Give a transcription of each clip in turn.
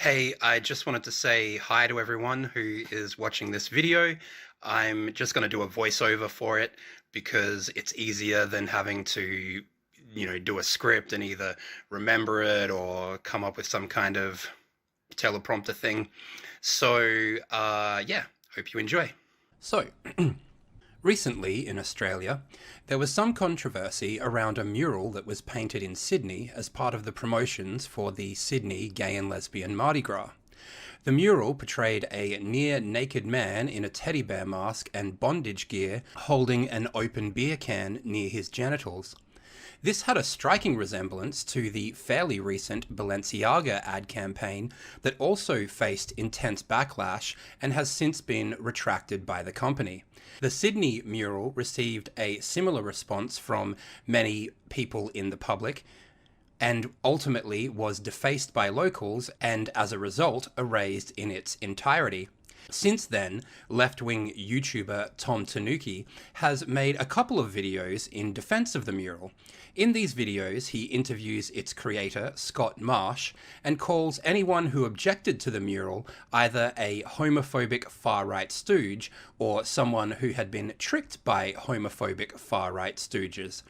Hey, I just wanted to say hi to everyone who is watching this video. I'm just going to do a voiceover for it because it's easier than having to, do a script and either remember it or come up with some kind of teleprompter thing. So, yeah, hope you enjoy. So, recently in Australia, there was some controversy around a mural that was painted in Sydney as part of the promotions for the Sydney Gay and Lesbian Mardi Gras. The mural portrayed a near-naked man in a teddy bear mask and bondage gear holding an open beer can near his genitals. This had a striking resemblance to the fairly recent Balenciaga ad campaign that also faced intense backlash and has since been retracted by the company. The Sydney mural received a similar response from many people in the public and ultimately was defaced by locals and as a result erased in its entirety. Since then, left-wing YouTuber Tom Tanuki has made a couple of videos in defense of the mural. In these videos, he interviews its creator, Scott Marsh, and calls anyone who objected to the mural either a homophobic far-right stooge or someone who had been tricked by homophobic far-right stooges.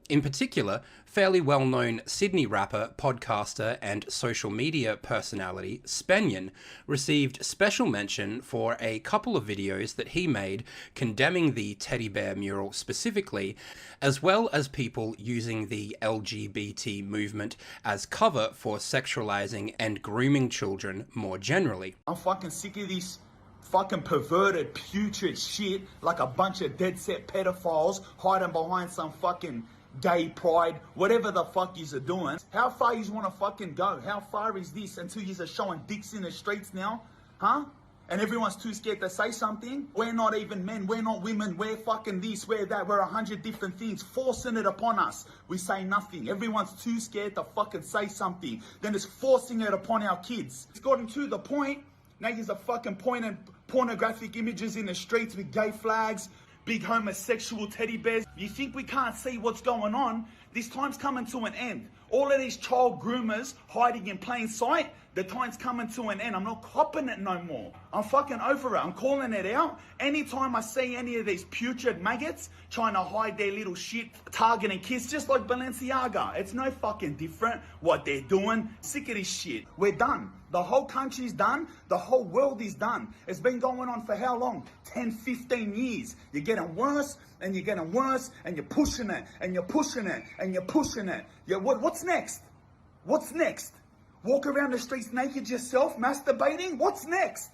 In particular, fairly well-known Sydney rapper, podcaster, and social media personality, Spanian, received special mention for a couple of videos that he made condemning the teddy bear mural specifically, as well as people using the LGBT movement as cover for sexualizing and grooming children more generally. I'm fucking sick of this fucking perverted, putrid shit like a bunch of dead-set pedophiles hiding behind some fucking gay pride, whatever the fuck yous are doing. How far yous want to fucking go? How far is this until yous are showing dicks in the streets now? Huh? And everyone's too scared to say something? We're not even men, we're not women, we're fucking this, we're that, we're 100 different things, forcing it upon us. We say nothing. Everyone's too scared to fucking say something. Then it's forcing it upon our kids. It's gotten to the point, now yous are fucking pointing pornographic images in the streets with gay flags, big homosexual teddy bears. You think we can't see what's going on? This time's coming to an end. All of these child groomers hiding in plain sight, the time's coming to an end. I'm not copping it no more. I'm fucking over it. I'm calling it out. Anytime I see any of these putrid maggots trying to hide their little shit, targeting kids, just like Balenciaga. It's no fucking different what they're doing. Sick of this shit. We're done. The whole country's done. The whole world is done. It's been going on for how long? 10, 15 years. You're getting worse and you're getting worse and you're pushing it and you're pushing it and you're pushing it. Yeah, what's next? What's next? Walk around the streets naked yourself, masturbating? What's next?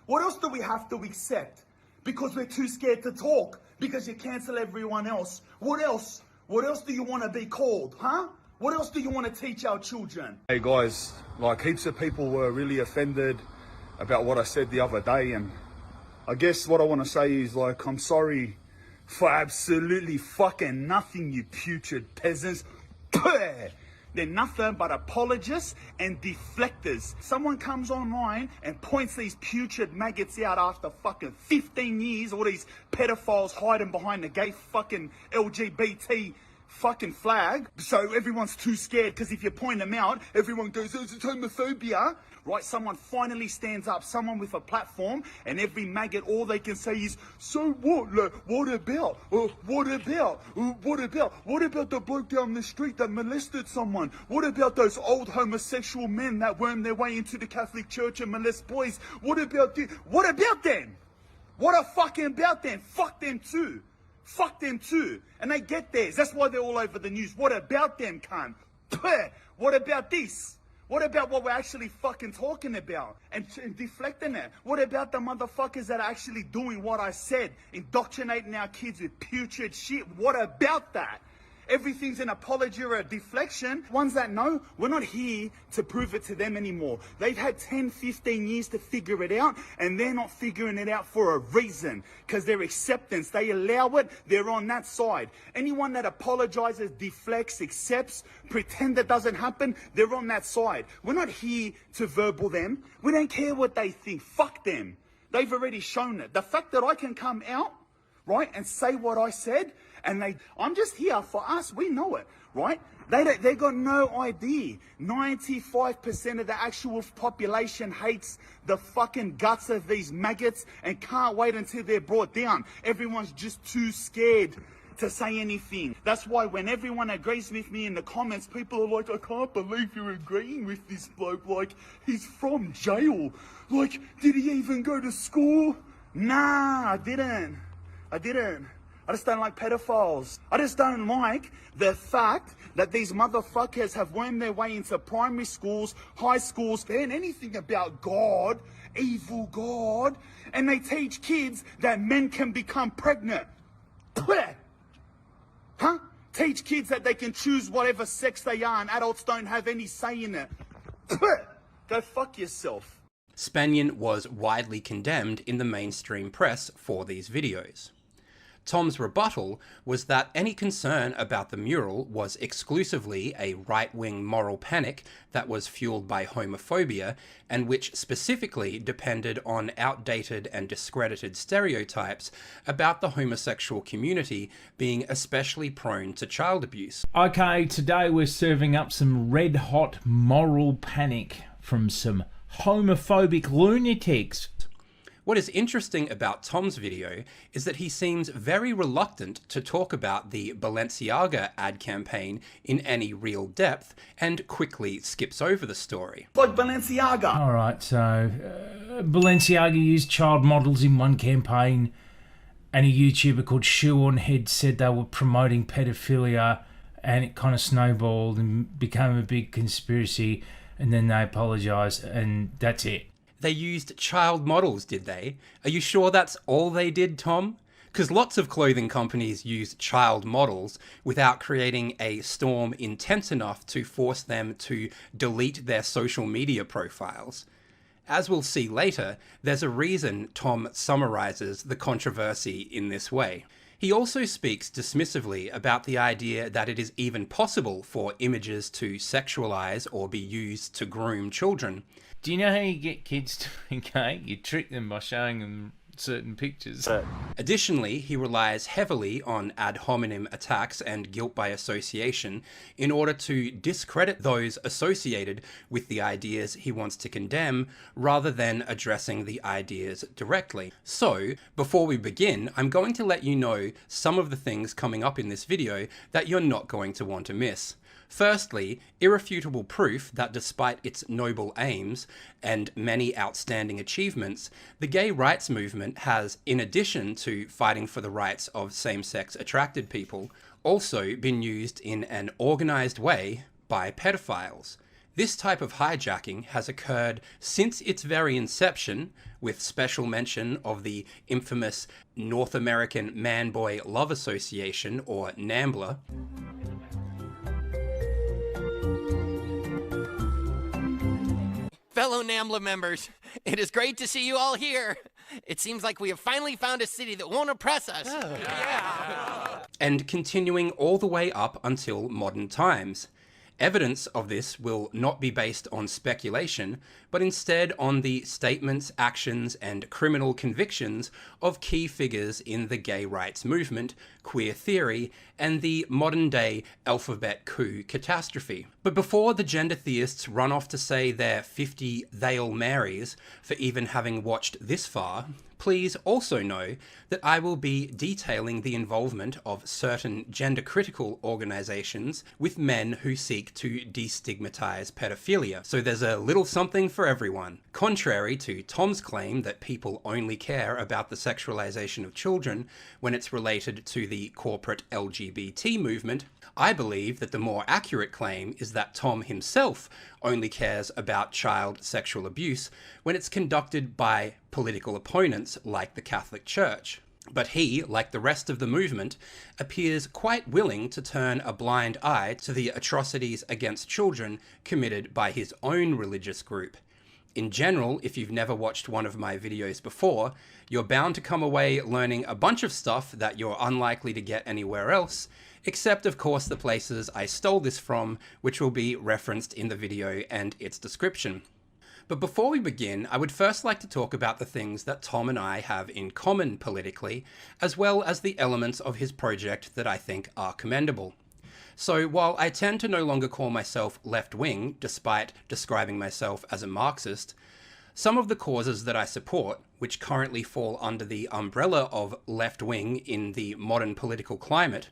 What else do we have to accept? Because we're too scared to talk. Because you cancel everyone else. What else? What else do you want to be called, huh? What else do you want to teach our children? Hey guys, like heaps of people were really offended about what I said the other day, and I guess what I want to say is like, I'm sorry for absolutely fucking nothing, you putrid peasants. They're nothing but apologists and deflectors. Someone comes online and points these putrid maggots out after fucking 15 years, all these pedophiles hiding behind the gay fucking LGBT fucking flag. So everyone's too scared because if you point them out, everyone goes, oh, it's homophobia. Right, someone finally stands up, someone with a platform, and every maggot, all they can say is, so what? Like, what about? What about? What about? What about the bloke down the street that molested someone? What about those old homosexual men that worm their way into the Catholic Church and molest boys? What about them? What about them? What a fucking about them? Fuck them too. Fuck them too. And they get theirs. That's why they're all over the news. What about them, cunt? What about this? What about what we're actually fucking talking about and deflecting it? What about the motherfuckers that are actually doing what I said, indoctrinating our kids with putrid shit? What about that? Everything's an apology or a deflection. Ones that know, we're not here to prove it to them anymore. They've had 10, 15 years to figure it out, and they're not figuring it out for a reason. Because their acceptance, they allow it, they're on that side. Anyone that apologizes, deflects, accepts, pretend that doesn't happen, they're on that side. We're not here to verbal them. We don't care what they think. Fuck them. They've already shown it. The fact that I can come out, right, and say what I said, And I'm just here for us. We know it, right? They got no idea. 95% of the actual population hates the fucking guts of these maggots and can't wait until they're brought down. Everyone's just too scared to say anything. That's why when everyone agrees with me in the comments, people are like, I can't believe you're agreeing with this bloke. Like, he's from jail. Like, did he even go to school? Nah, I didn't. I just don't like pedophiles. I just don't like the fact that these motherfuckers have wormed their way into primary schools, high schools, and anything about God, evil God, and they teach kids that men can become pregnant. Huh? Teach kids that they can choose whatever sex they are and adults don't have any say in it. Go fuck yourself. Spanian was widely condemned in the mainstream press for these videos. Tom's rebuttal was that any concern about the mural was exclusively a right-wing moral panic that was fueled by homophobia and which specifically depended on outdated and discredited stereotypes about the homosexual community being especially prone to child abuse. Okay, today we're serving up some red-hot moral panic from some homophobic lunatics. What is interesting about Tom's video is that he seems very reluctant to talk about the Balenciaga ad campaign in any real depth and quickly skips over the story. Like Balenciaga. Alright, so Balenciaga used child models in one campaign, and a YouTuber called Shoe on Head said they were promoting pedophilia, and it kind of snowballed and became a big conspiracy, and then they apologised, and that's it. They used child models, did they? Are you sure that's all they did, Tom? Because lots of clothing companies use child models without creating a storm intense enough to force them to delete their social media profiles. As we'll see later, there's a reason Tom summarizes the controversy in this way. He also speaks dismissively about the idea that it is even possible for images to sexualize or be used to groom children. Do you know how you get kids to be gay? You trick them by showing them certain pictures. Additionally, he relies heavily on ad hominem attacks and guilt by association in order to discredit those associated with the ideas he wants to condemn, rather than addressing the ideas directly. So, before we begin, I'm going to let you know some of the things coming up in this video that you're not going to want to miss. Firstly, irrefutable proof that despite its noble aims and many outstanding achievements, the gay rights movement has, in addition to fighting for the rights of same-sex attracted people, also been used in an organised way by pedophiles. This type of hijacking has occurred since its very inception, with special mention of the infamous North American Man-Boy Love Association, or NAMBLA. Fellow NAMBLA members, it is great to see you all here. It seems like we have finally found a city that won't oppress us. Oh. Yeah. And continuing all the way up until modern times. Evidence of this will not be based on speculation, but instead on the statements, actions, and criminal convictions of key figures in the gay rights movement, queer theory, and the modern-day alphabet coup catastrophe. But before the gender theists run off to say their 50 Hail Marys for even having watched this far, please also know that I will be detailing the involvement of certain gender-critical organisations with men who seek to destigmatise pedophilia. So there's a little something for everyone. Contrary to Tom's claim that people only care about the sexualisation of children when it's related to the corporate LGBT movement, I believe that the more accurate claim is that Tom himself only cares about child sexual abuse when it's conducted by political opponents like the Catholic Church. But he, like the rest of the movement, appears quite willing to turn a blind eye to the atrocities against children committed by his own religious group. In general, if you've never watched one of my videos before, you're bound to come away learning a bunch of stuff that you're unlikely to get anywhere else, except of course the places I stole this from, which will be referenced in the video and its description. But before we begin, I would first like to talk about the things that Tom and I have in common politically, as well as the elements of his project that I think are commendable. So while I tend to no longer call myself left-wing, despite describing myself as a Marxist, some of the causes that I support, which currently fall under the umbrella of left-wing in the modern political climate,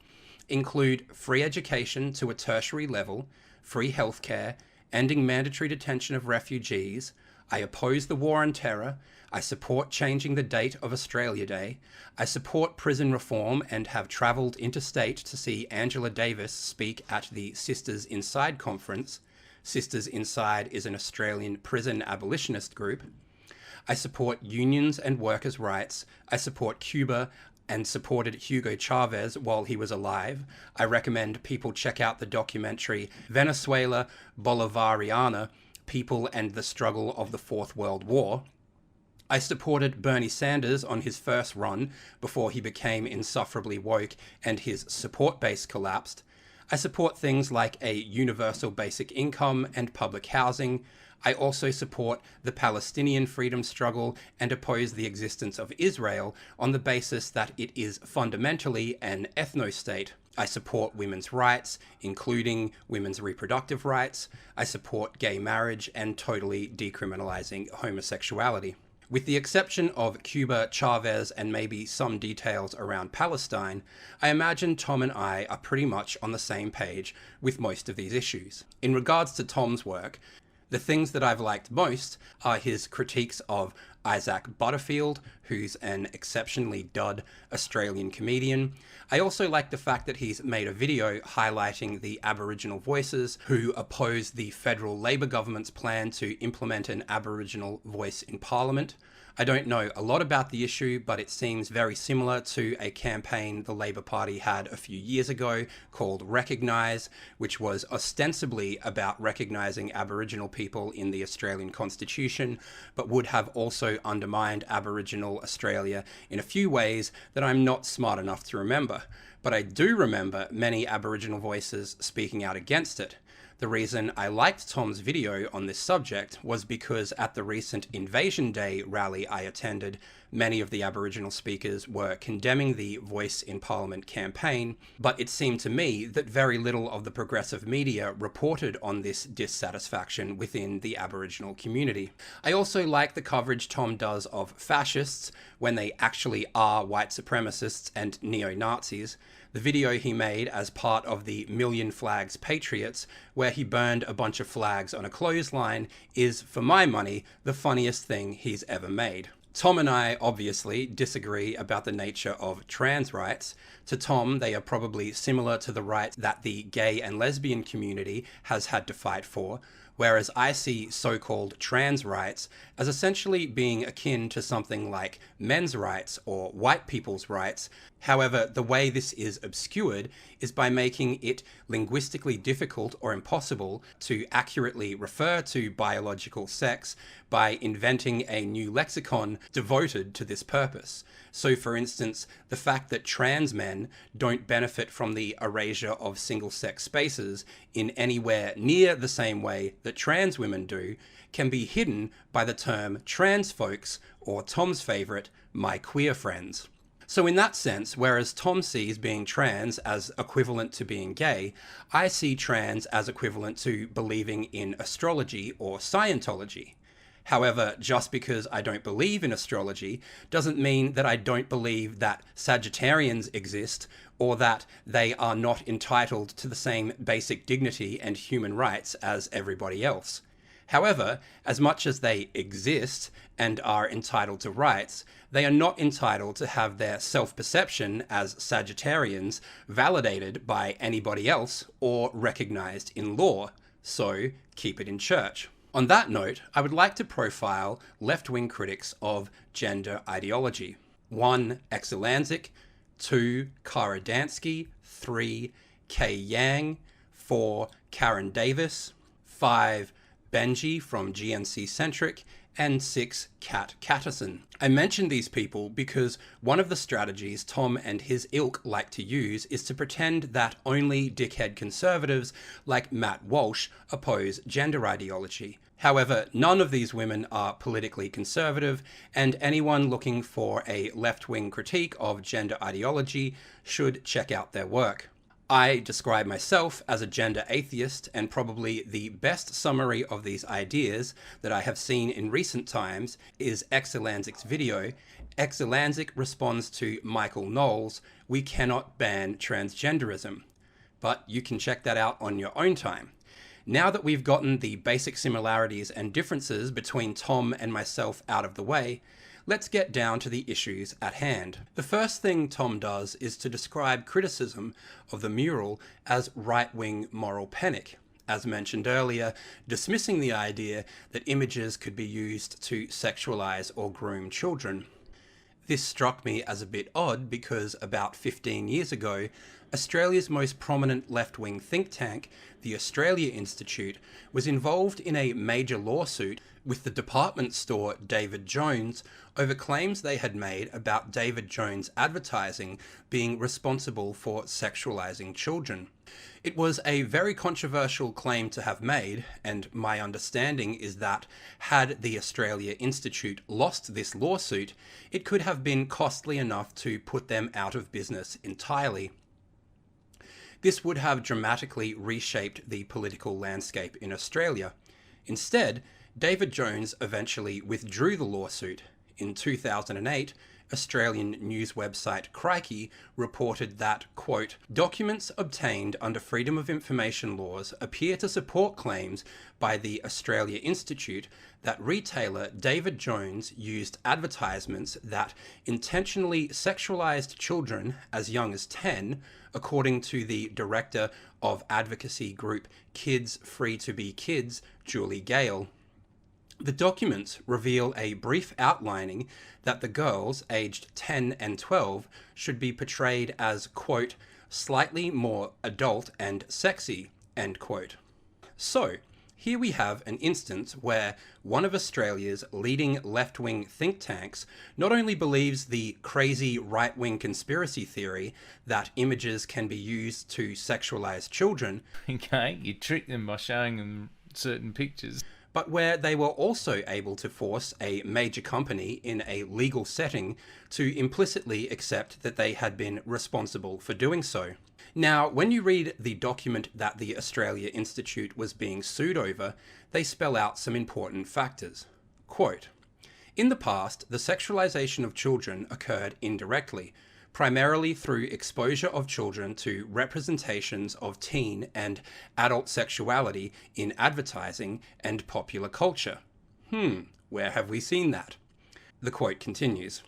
include free education to a tertiary level, free healthcare, ending mandatory detention of refugees. I oppose the war on terror. I support changing the date of Australia Day. I support prison reform and have travelled interstate to see Angela Davis speak at the Sisters Inside conference. Sisters Inside is an Australian prison abolitionist group. I support unions and workers' rights. I support Cuba and supported Hugo Chavez while he was alive. I recommend people check out the documentary Venezuela Bolivariana, People and the Struggle of the Fourth World War. I supported Bernie Sanders on his first run before he became insufferably woke and his support base collapsed. I support things like a universal basic income and public housing. I also support the Palestinian freedom struggle and oppose the existence of Israel on the basis that it is fundamentally an ethno-state. I support women's rights, including women's reproductive rights. I support gay marriage and totally decriminalizing homosexuality. With the exception of Cuba, Chavez, and maybe some details around Palestine, I imagine Tom and I are pretty much on the same page with most of these issues. In regards to Tom's work, the things that I've liked most are his critiques of Isaac Butterfield, who's an exceptionally dud Australian comedian. I also like the fact that he's made a video highlighting the Aboriginal voices who oppose the federal Labor government's plan to implement an Aboriginal voice in Parliament. I don't know a lot about the issue, but it seems very similar to a campaign the Labor Party had a few years ago called Recognise, which was ostensibly about recognising Aboriginal people in the Australian Constitution, but would have also undermined Aboriginal Australia in a few ways that I'm not smart enough to remember. But I do remember many Aboriginal voices speaking out against it. The reason I liked Tom's video on this subject was because at the recent Invasion Day rally I attended, many of the Aboriginal speakers were condemning the Voice in Parliament campaign, but it seemed to me that very little of the progressive media reported on this dissatisfaction within the Aboriginal community. I also like the coverage Tom does of fascists when they actually are white supremacists and neo-Nazis. The video he made as part of the Million Flags Patriots, where he burned a bunch of flags on a clothesline, is, for my money, the funniest thing he's ever made. Tom and I obviously disagree about the nature of trans rights. To Tom, they are probably similar to the rights that the gay and lesbian community has had to fight for, whereas I see so-called trans rights as essentially being akin to something like men's rights or white people's rights. However, the way this is obscured is by making it linguistically difficult or impossible to accurately refer to biological sex by inventing a new lexicon devoted to this purpose. So, for instance, the fact that trans men don't benefit from the erasure of single-sex spaces in anywhere near the same way that trans women do can be hidden by the term trans folks, or Tom's favourite, my queer friends. So in that sense, whereas Tom sees being trans as equivalent to being gay, I see trans as equivalent to believing in astrology or Scientology. However, just because I don't believe in astrology doesn't mean that I don't believe that Sagittarians exist or that they are not entitled to the same basic dignity and human rights as everybody else. However, as much as they exist and are entitled to rights, they are not entitled to have their self-perception as Sagittarians validated by anybody else or recognized in law, so keep it in church. On that note, I would like to profile left-wing critics of gender ideology. 1. Exulansic, 2. Dansky, 3. Kay Yang, 4. Karen Davis, 5. Benji from GNCcentric, and 6. Cattinson. I mention these people because one of the strategies Tom and his ilk like to use is to pretend that only dickhead conservatives like Matt Walsh oppose gender ideology. However, none of these women are politically conservative, and anyone looking for a left-wing critique of gender ideology should check out their work. I describe myself as a gender atheist, and probably the best summary of these ideas that I have seen in recent times is Exulansic's video. Exulansic responds to Michael Knowles' "We cannot ban transgenderism." But you can check that out on your own time. Now that we've gotten the basic similarities and differences between Tom and myself out of the way, let's get down to the issues at hand. The first thing Tom does is to describe criticism of the mural as right-wing moral panic, as mentioned earlier, dismissing the idea that images could be used to sexualize or groom children. This struck me as a bit odd because about 15 years ago, Australia's most prominent left-wing think tank, the Australia Institute, was involved in a major lawsuit with the department store David Jones over claims they had made about David Jones advertising being responsible for sexualizing children. It was a very controversial claim to have made, and my understanding is that had the Australia Institute lost this lawsuit, it could have been costly enough to put them out of business entirely. This would have dramatically reshaped the political landscape in Australia. Instead, David Jones eventually withdrew the lawsuit. In 2008, Australian news website Crikey reported that, quote, "Documents obtained under Freedom of Information laws appear to support claims by the Australia Institute that retailer David Jones used advertisements that intentionally sexualized children as young as 10, according to the director of advocacy group Kids Free to Be Kids, Julie Gale. The documents reveal a brief outlining that the girls aged 10 and 12 should be portrayed as, quote, slightly more adult and sexy, end quote. So, here we have an instance where one of Australia's leading left-wing think tanks not only believes the crazy right-wing conspiracy theory that images can be used to sexualize children. Okay, you trick them by showing them certain pictures. But where they were also able to force a major company in a legal setting to implicitly accept that they had been responsible for doing so. Now, when you read the document that the Australia Institute was being sued over, they spell out some important factors. Quote, "In the past, the sexualization of children occurred indirectly, primarily through exposure of children to representations of teen and adult sexuality in advertising and popular culture." Where have we seen that? The quote continues,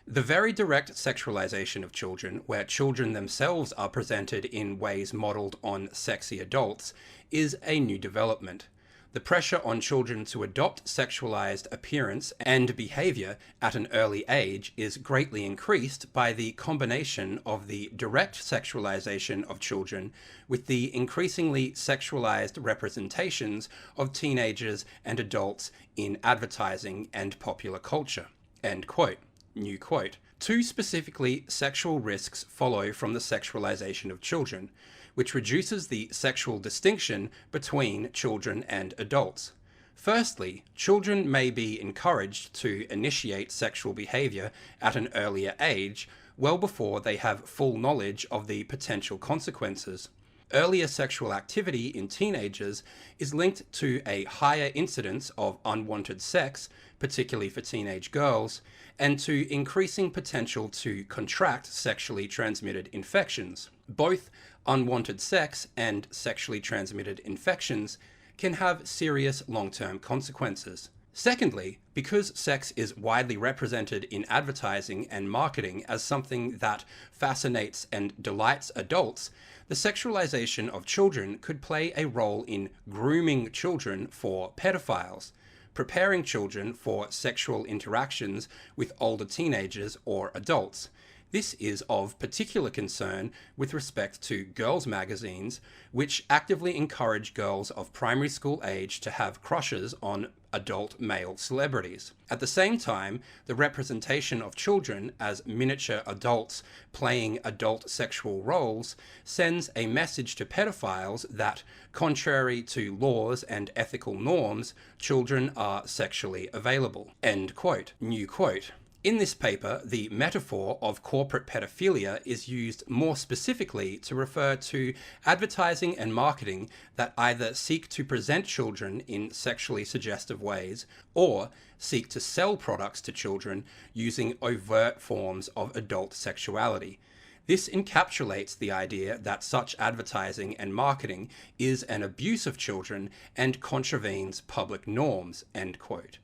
"The very direct sexualization of children, where children themselves are presented in ways modeled on sexy adults, is a new development. The pressure on children to adopt sexualized appearance and behavior at an early age is greatly increased by the combination of the direct sexualization of children with the increasingly sexualized representations of teenagers and adults in advertising and popular culture." End quote. New quote. "Two specifically sexual risks follow from the sexualization of children, which reduces the sexual distinction between children and adults. Firstly, children may be encouraged to initiate sexual behavior at an earlier age, well before they have full knowledge of the potential consequences. Earlier sexual activity in teenagers is linked to a higher incidence of unwanted sex, particularly for teenage girls, and to increasing potential to contract sexually transmitted infections. Both unwanted sex and sexually transmitted infections can have serious long-term consequences. Secondly, because sex is widely represented in advertising and marketing as something that fascinates and delights adults, the sexualization of children could play a role in grooming children for pedophiles, preparing children for sexual interactions with older teenagers or adults. This is of particular concern with respect to girls' magazines, which actively encourage girls of primary school age to have crushes on adult male celebrities. At the same time, the representation of children as miniature adults playing adult sexual roles sends a message to pedophiles that, contrary to laws and ethical norms, children are sexually available. End quote. New quote. In this paper, the metaphor of corporate pedophilia is used more specifically to refer to advertising and marketing that either seek to present children in sexually suggestive ways or seek to sell products to children using overt forms of adult sexuality. This encapsulates the idea that such advertising and marketing is an abuse of children and contravenes public norms. End quote.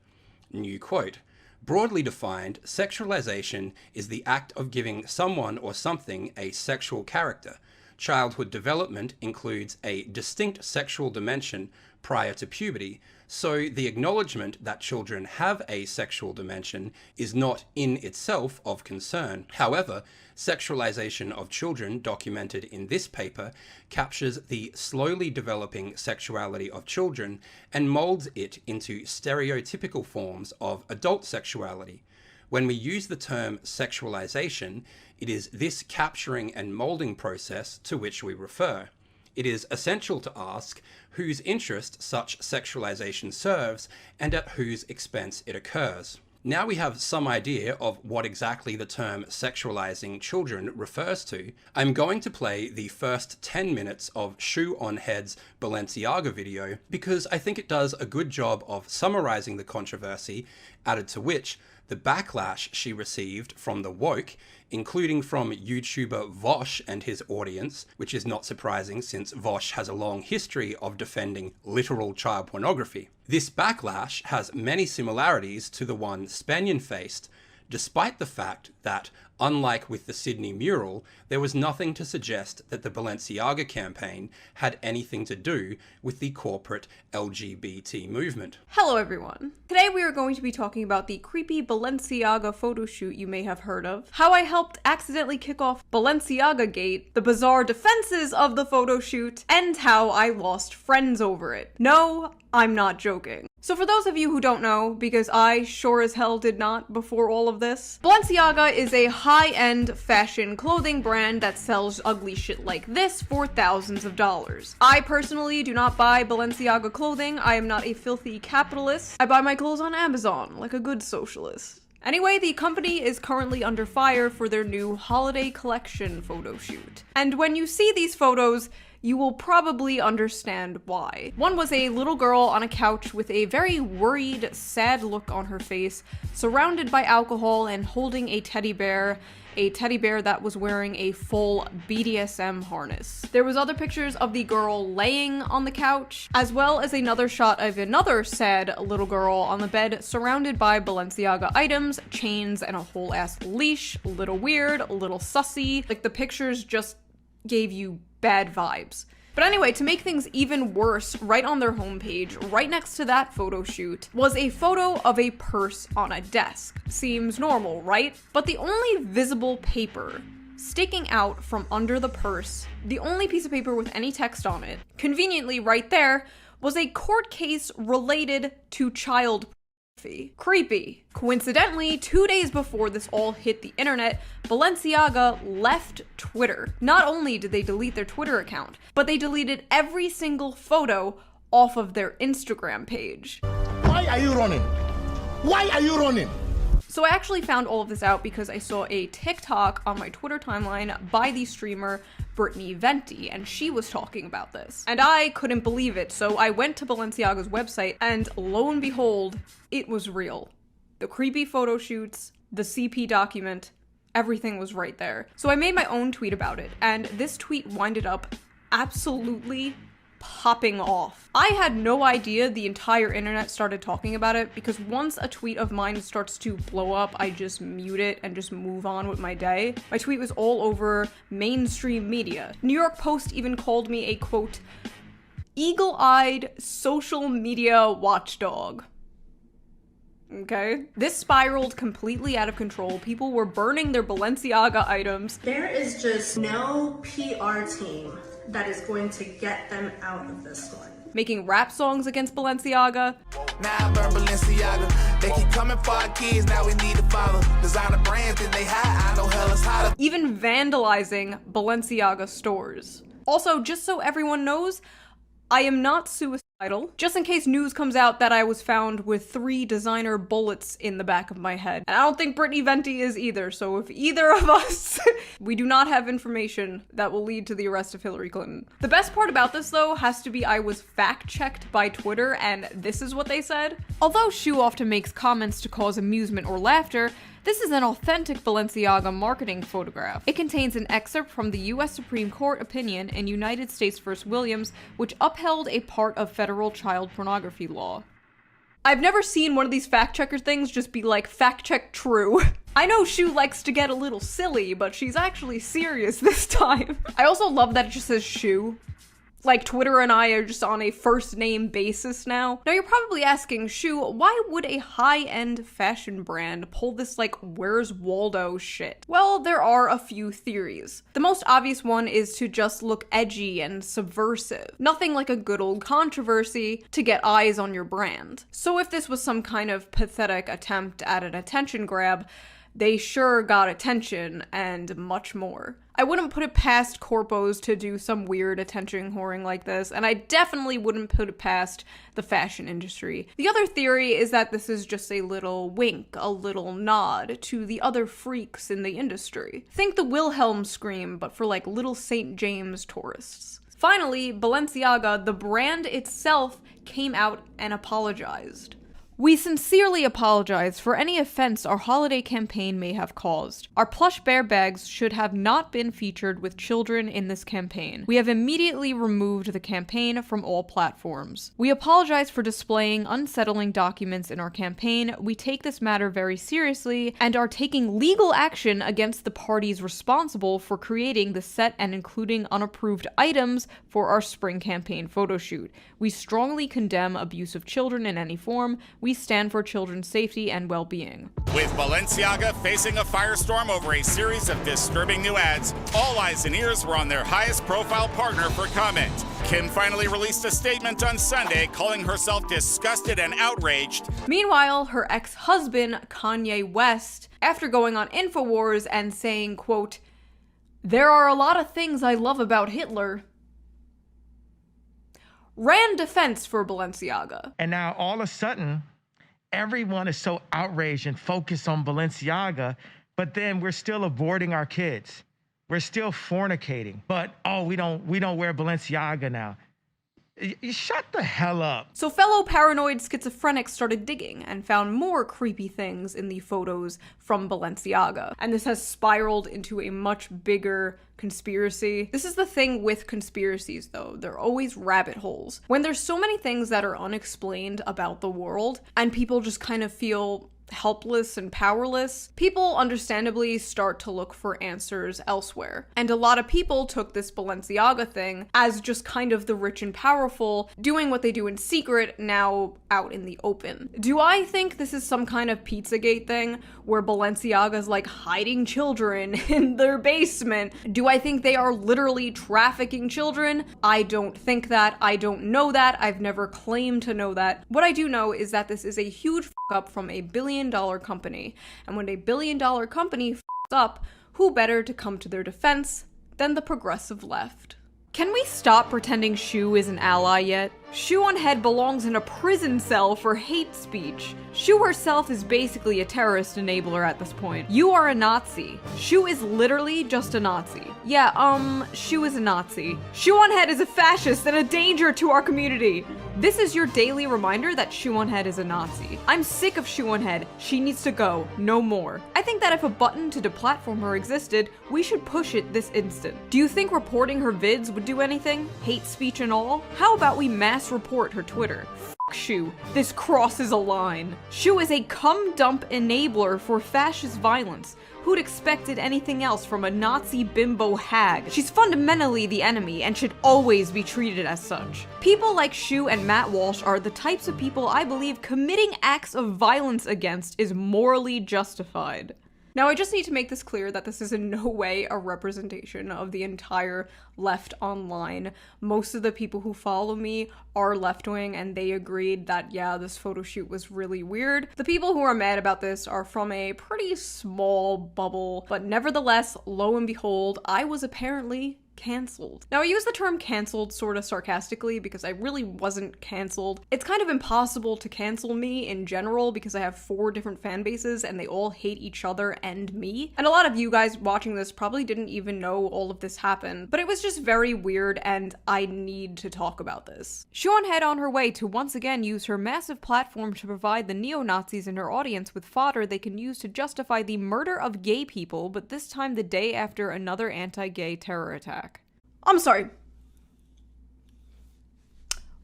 New quote. Broadly defined, sexualization is the act of giving someone or something a sexual character. Childhood development includes a distinct sexual dimension prior to puberty, so the acknowledgement that children have a sexual dimension is not in itself of concern. However, sexualization of children documented in this paper captures the slowly developing sexuality of children and molds it into stereotypical forms of adult sexuality. When we use the term sexualization, it is this capturing and molding process to which we refer. It is essential to ask whose interest such sexualization serves and at whose expense it occurs. Now we have some idea of what exactly the term sexualizing children refers to. I'm going to play the first 10 minutes of Shoe on Head's Balenciaga video because I think it does a good job of summarizing the controversy, added to which the backlash she received from the woke, including from YouTuber Vaush and his audience, which is not surprising since Vaush has a long history of defending literal child pornography. This backlash has many similarities to the one Spanian faced, despite the fact that, unlike with the Sydney mural, there was nothing to suggest that the Balenciaga campaign had anything to do with the corporate LGBT movement. Hello everyone. Today we are going to be talking about the creepy Balenciaga photo shoot you may have heard of, how I helped accidentally kick off Balenciaga Gate, the bizarre defenses of the photo shoot, and how I lost friends over it. No, I'm not joking. So for those of you who don't know, because I sure as hell did not before all of this, Balenciaga is a high-end fashion clothing brand that sells ugly shit like this for thousands of dollars. I personally do not buy Balenciaga clothing. I am not a filthy capitalist. I buy my clothes on Amazon, like a good socialist. Anyway, the company is currently under fire for their new holiday collection photo shoot. And when you see these photos, you will probably understand why. One was a little girl on a couch with a very worried, sad look on her face, surrounded by alcohol and holding a teddy bear that was wearing a full BDSM harness. There was other pictures of the girl laying on the couch, as well as another shot of another sad little girl on the bed surrounded by Balenciaga items, chains, and a whole ass leash. A little weird, a little sussy. Like, the pictures just gave you bad vibes. But anyway, to make things even worse, right on their homepage, right next to that photo shoot, was a photo of a purse on a desk. Seems normal, right? But the only visible paper sticking out from under the purse, the only piece of paper with any text on it, conveniently right there, was a court case related to child pornography. Creepy. Coincidentally, 2 days before this all hit the internet, Balenciaga left Twitter. Not only did they delete their Twitter account, but they deleted every single photo off of their Instagram page. Why are you running? Why are you running? So I actually found all of this out because I saw a TikTok on my Twitter timeline by the streamer Brittany Venti, and she was talking about this. And I couldn't believe it, so I went to Balenciaga's website, and lo and behold, it was real. The creepy photo shoots, the CP document, everything was right there. So I made my own tweet about it, and this tweet winded up absolutely popping off. I had no idea the entire internet started talking about it, because once a tweet of mine starts to blow up, I just mute it and just move on with my day. My tweet was all over mainstream media. New York Post even called me a, quote, eagle-eyed social media watchdog. Okay? This spiraled completely out of control. People were burning their Balenciaga items. There is just no PR team that is going to get them out of this one. Making rap songs against Balenciaga. Now I burn Balenciaga. They keep coming for our kids, now we need to follow. Designer brands that they hide, I know hell is hotter. Even vandalizing Balenciaga stores. Also, just so everyone knows, I am not suicidal. Just in case news comes out that I was found with 3 designer bullets in the back of my head. And I don't think Brittany Venti is either, so if either of us, we do not have information that will lead to the arrest of Hillary Clinton. The best part about this, though, has to be I was fact-checked by Twitter, and this is what they said. Although Shu often makes comments to cause amusement or laughter, this is an authentic Balenciaga marketing photograph. It contains an excerpt from the US Supreme Court opinion in United States v. Williams, which upheld a part of federal child pornography law. I've never seen one of these fact-checker things just be like, fact-check true. I know Shu likes to get a little silly, but she's actually serious this time. I also love that it just says Shu. Like, Twitter and I are just on a first-name basis now. Now, you're probably asking, Shu, why would a high-end fashion brand pull this, like, Where's Waldo shit? Well, there are a few theories. The most obvious one is to just look edgy and subversive. Nothing like a good old controversy to get eyes on your brand. So if this was some kind of pathetic attempt at an attention grab, they sure got attention and much more. I wouldn't put it past corpos to do some weird attention whoring like this, and I definitely wouldn't put it past the fashion industry. The other theory is that this is just a little wink, a little nod to the other freaks in the industry. Think the Wilhelm scream, but for like little St. James tourists. Finally, Balenciaga, the brand itself, came out and apologized. We sincerely apologize for any offense our holiday campaign may have caused. Our plush bear bags should have not been featured with children in this campaign. We have immediately removed the campaign from all platforms. We apologize for displaying unsettling documents in our campaign. We take this matter very seriously and are taking legal action against the parties responsible for creating the set and including unapproved items for our spring campaign photo shoot. We strongly condemn abuse of children in any form. We stand for children's safety and well-being. With Balenciaga facing a firestorm over a series of disturbing new ads, all eyes and ears were on their highest profile partner for comment. Kim finally released a statement on Sunday calling herself disgusted and outraged. Meanwhile, her ex-husband, Kanye West, after going on InfoWars and saying, quote, "There are a lot of things I love about Hitler," ran defense for Balenciaga. And now all of a sudden, everyone is so outraged and focused on Balenciaga, but then we're still aborting our kids. We're still fornicating. But, oh, we don't wear Balenciaga now. You shut the hell up. So fellow paranoid schizophrenics started digging and found more creepy things in the photos from Balenciaga. And this has spiraled into a much bigger conspiracy. This is the thing with conspiracies, though. They're always rabbit holes. When there's so many things that are unexplained about the world, and people just kind of feel helpless and powerless, people understandably start to look for answers elsewhere. And a lot of people took this Balenciaga thing as just kind of the rich and powerful doing what they do in secret now out in the open. Do I think this is some kind of Pizzagate thing where Balenciaga's like hiding children in their basement? Do I think they are literally trafficking children? I don't think that. I don't know that. I've never claimed to know that. What I do know is that this is a huge f up from a billion-dollar company. And when a billion-dollar company f up, who better to come to their defense than the progressive left? Can we stop pretending Shu is an ally yet? Shu on Head belongs in a prison cell for hate speech. Shu herself is basically a terrorist enabler at this point. You are a Nazi. Shu is literally just a Nazi. Yeah, Shu is a Nazi. Shu on Head is a fascist and a danger to our community. This is your daily reminder that Shu on Head is a Nazi. I'm sick of Shu on Head. She needs to go. No more. I think that if a button to deplatform her existed, we should push it this instant. Do you think reporting her vids would do anything? Hate speech and all? How about we mass report her Twitter? F Shu. This crosses a line. Shu is a cum dump enabler for fascist violence. Who'd expected anything else from a Nazi bimbo hag? She's fundamentally the enemy and should always be treated as such. People like Shu and Matt Walsh are the types of people I believe committing acts of violence against is morally justified. Now, I just need to make this clear that this is in no way a representation of the entire left online. Most of the people who follow me are left-wing, and they agreed that, yeah, this photo shoot was really weird. The people who are mad about this are from a pretty small bubble, but nevertheless, lo and behold, I was apparently cancelled. Now, I use the term cancelled sort of sarcastically because I really wasn't cancelled. It's kind of impossible to cancel me in general because I have 4 different fan bases and they all hate each other and me. And a lot of you guys watching this probably didn't even know all of this happened, but it was just very weird and I need to talk about this. Sean had on her way to once again use her massive platform to provide the neo-Nazis in her audience with fodder they can use to justify the murder of gay people, but this time the day after another anti-gay terror attack. I'm sorry.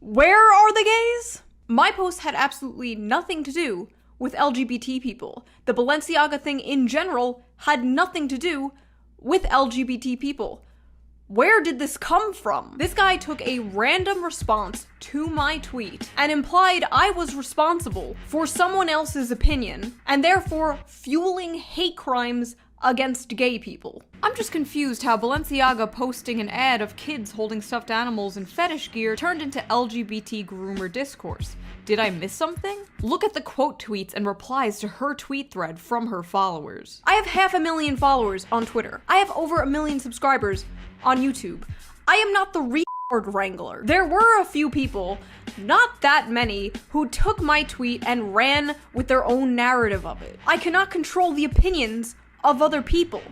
Where are the gays? My post had absolutely nothing to do with LGBT people. The Balenciaga thing in general had nothing to do with LGBT people. Where did this come from? This guy took a random response to my tweet and implied I was responsible for someone else's opinion and therefore fueling hate crimes against gay people. I'm just confused how Balenciaga posting an ad of kids holding stuffed animals and fetish gear turned into LGBT groomer discourse. Did I miss something? Look at the quote tweets and replies to her tweet thread from her followers. I have 500,000 followers on Twitter. I have over 1 million subscribers on YouTube. I am not the retard wrangler. There were a few people, not that many, who took my tweet and ran with their own narrative of it. I cannot control the opinions of other people.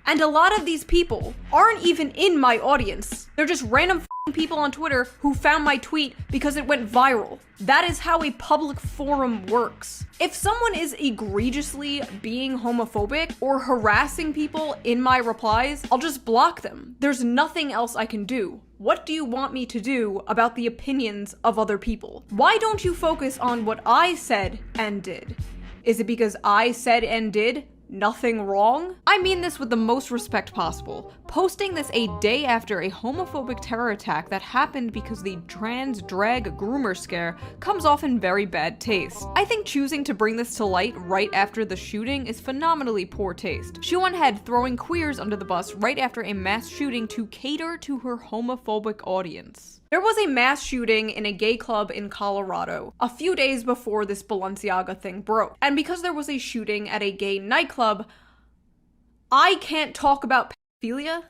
And a lot of these people aren't even in my audience. They're just random people on Twitter who found my tweet because it went viral. That is how a public forum works. If someone is egregiously being homophobic or harassing people in my replies, I'll just block them. There's nothing else I can do. What do you want me to do about the opinions of other people? Why don't you focus on what I said and did? Is it because I said and did nothing wrong? I mean this with the most respect possible. Posting this a day after a homophobic terror attack that happened because the trans drag groomer scare comes off in very bad taste. I think choosing to bring this to light right after the shooting is phenomenally poor taste. She went ahead throwing queers under the bus right after a mass shooting to cater to her homophobic audience. There was a mass shooting in a gay club in Colorado a few days before this Balenciaga thing broke. And because there was a shooting at a gay nightclub, I can't talk about pedophilia?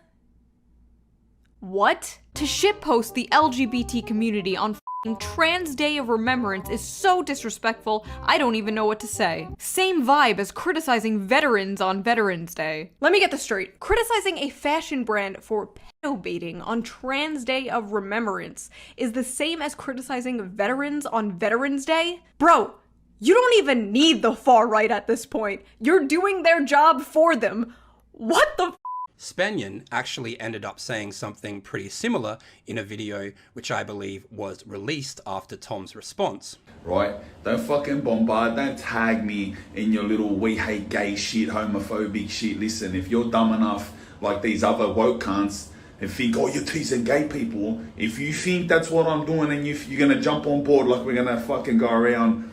What? To shitpost the LGBT community on Trans Day of Remembrance is so disrespectful, I don't even know what to say. Same vibe as criticizing veterans on Veterans Day. Let me get this straight. Criticizing a fashion brand for pedobaiting on Trans Day of Remembrance is the same as criticizing veterans on Veterans Day? Bro, you don't even need the far right at this point. You're doing their job for them. What the Spanian actually ended up saying something pretty similar in a video which I believe was released after Tom's response. Right? Don't fucking bombard, don't tag me in your little we hate gay shit, homophobic shit. Listen, if you're dumb enough like these other woke cunts and think, oh, you're teasing gay people, if you think that's what I'm doing and you're gonna jump on board like we're gonna fucking go around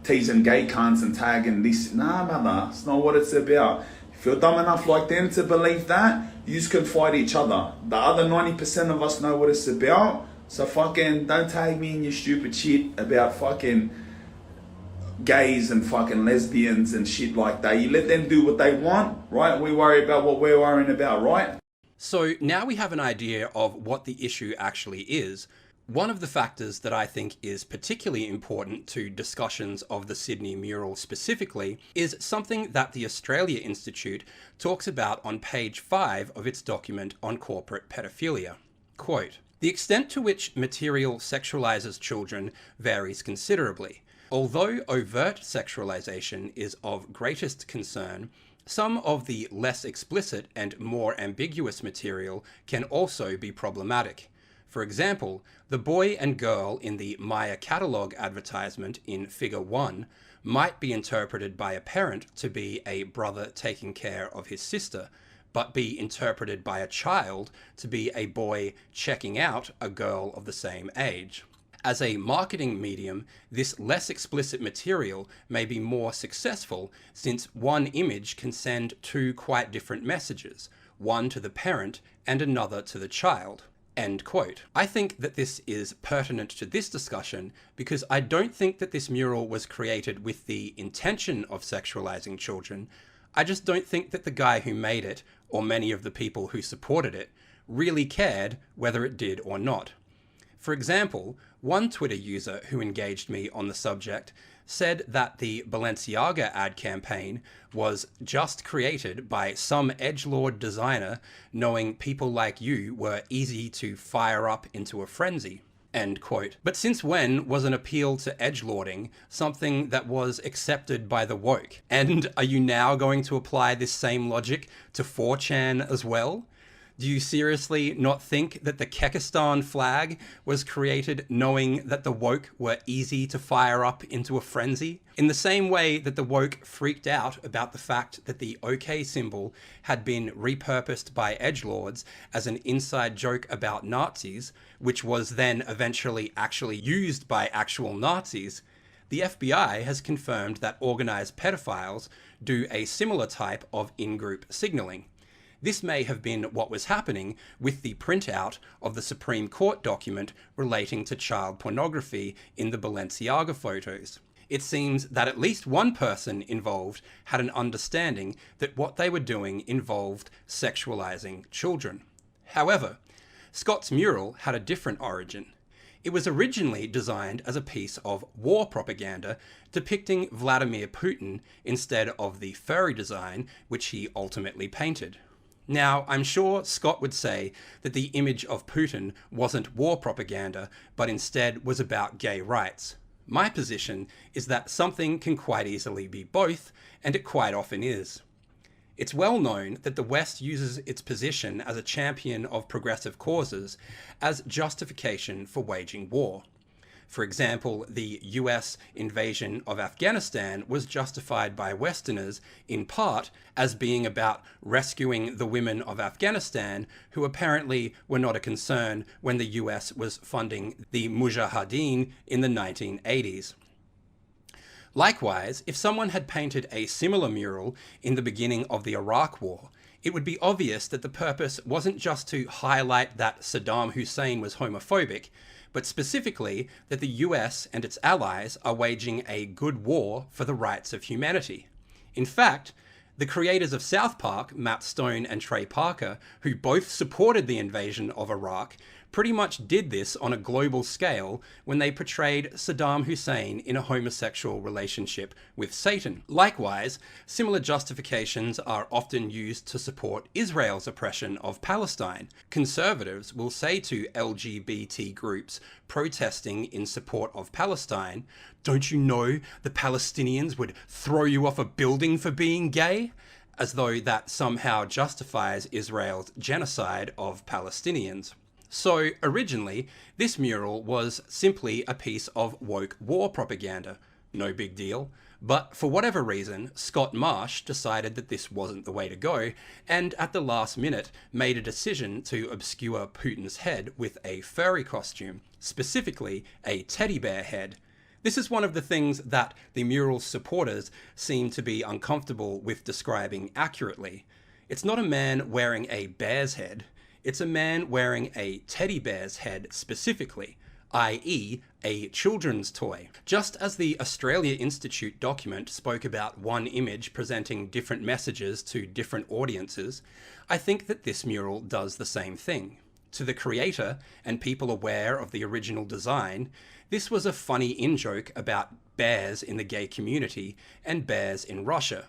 teasing gay cunts and tagging this, nah, brother, it's not what it's about. If you're dumb enough like them to believe that, you can fight each other. The other 90% of us know what it's about. So fucking don't tag me in your stupid shit about fucking gays and fucking lesbians and shit like that. You let them do what they want, right? We worry about what we're worrying about, right? So now we have an idea of what the issue actually is. One of the factors that I think is particularly important to discussions of the Sydney mural specifically is something that the Australia Institute talks about on page 5 of its document on corporate pedophilia. Quote, "The extent to which material sexualizes children varies considerably. Although overt sexualization is of greatest concern, some of the less explicit and more ambiguous material can also be problematic. For example, the boy and girl in the Maya catalogue advertisement in Figure 1 might be interpreted by a parent to be a brother taking care of his sister, but be interpreted by a child to be a boy checking out a girl of the same age. As a marketing medium, this less explicit material may be more successful since one image can send two quite different messages, one to the parent and another to the child. End quote. I think that this is pertinent to this discussion because I don't think that this mural was created with the intention of sexualizing children. I just don't think that the guy who made it, or many of the people who supported it, really cared whether it did or not. For example, one Twitter user who engaged me on the subject said that the Balenciaga ad campaign was just created by some edgelord designer knowing people like you were easy to fire up into a frenzy. End quote. But since when was an appeal to edgelording something that was accepted by the woke? And are you now going to apply this same logic to 4chan as well? Do you seriously not think that the Kekistan flag was created knowing that the woke were easy to fire up into a frenzy? In the same way that the woke freaked out about the fact that the OK symbol had been repurposed by edgelords as an inside joke about Nazis, which was then eventually actually used by actual Nazis, the FBI has confirmed that organized pedophiles do a similar type of in-group signaling. This may have been what was happening with the printout of the Supreme Court document relating to child pornography in the Balenciaga photos. It seems that at least one person involved had an understanding that what they were doing involved sexualizing children. However, Scott's mural had a different origin. It was originally designed as a piece of war propaganda depicting Vladimir Putin instead of the furry design which he ultimately painted. Now, I'm sure Scott would say that the image of Putin wasn't war propaganda, but instead was about gay rights. My position is that something can quite easily be both, and it quite often is. It's well known that the West uses its position as a champion of progressive causes as justification for waging war. For example, the US invasion of Afghanistan was justified by Westerners in part as being about rescuing the women of Afghanistan who apparently were not a concern when the US was funding the Mujahideen in the 1980s. Likewise, if someone had painted a similar mural in the beginning of the Iraq War, it would be obvious that the purpose wasn't just to highlight that Saddam Hussein was homophobic, but specifically that the US and its allies are waging a good war for the rights of humanity. In fact, the creators of South Park, Matt Stone and Trey Parker, who both supported the invasion of Iraq, pretty much did this on a global scale when they portrayed Saddam Hussein in a homosexual relationship with Satan. Likewise, similar justifications are often used to support Israel's oppression of Palestine. Conservatives will say to LGBT groups protesting in support of Palestine, "Don't you know the Palestinians would throw you off a building for being gay?" As though that somehow justifies Israel's genocide of Palestinians. So, originally, this mural was simply a piece of woke war propaganda. No big deal. But for whatever reason, Scott Marsh decided that this wasn't the way to go, and at the last minute made a decision to obscure Putin's head with a furry costume, specifically a teddy bear head. This is one of the things that the mural's supporters seem to be uncomfortable with describing accurately. It's not a man wearing a bear's head. It's a man wearing a teddy bear's head specifically, i.e. a children's toy. Just as the Australia Institute document spoke about one image presenting different messages to different audiences, I think that this mural does the same thing. To the creator, and people aware of the original design, this was a funny in-joke about bears in the gay community and bears in Russia.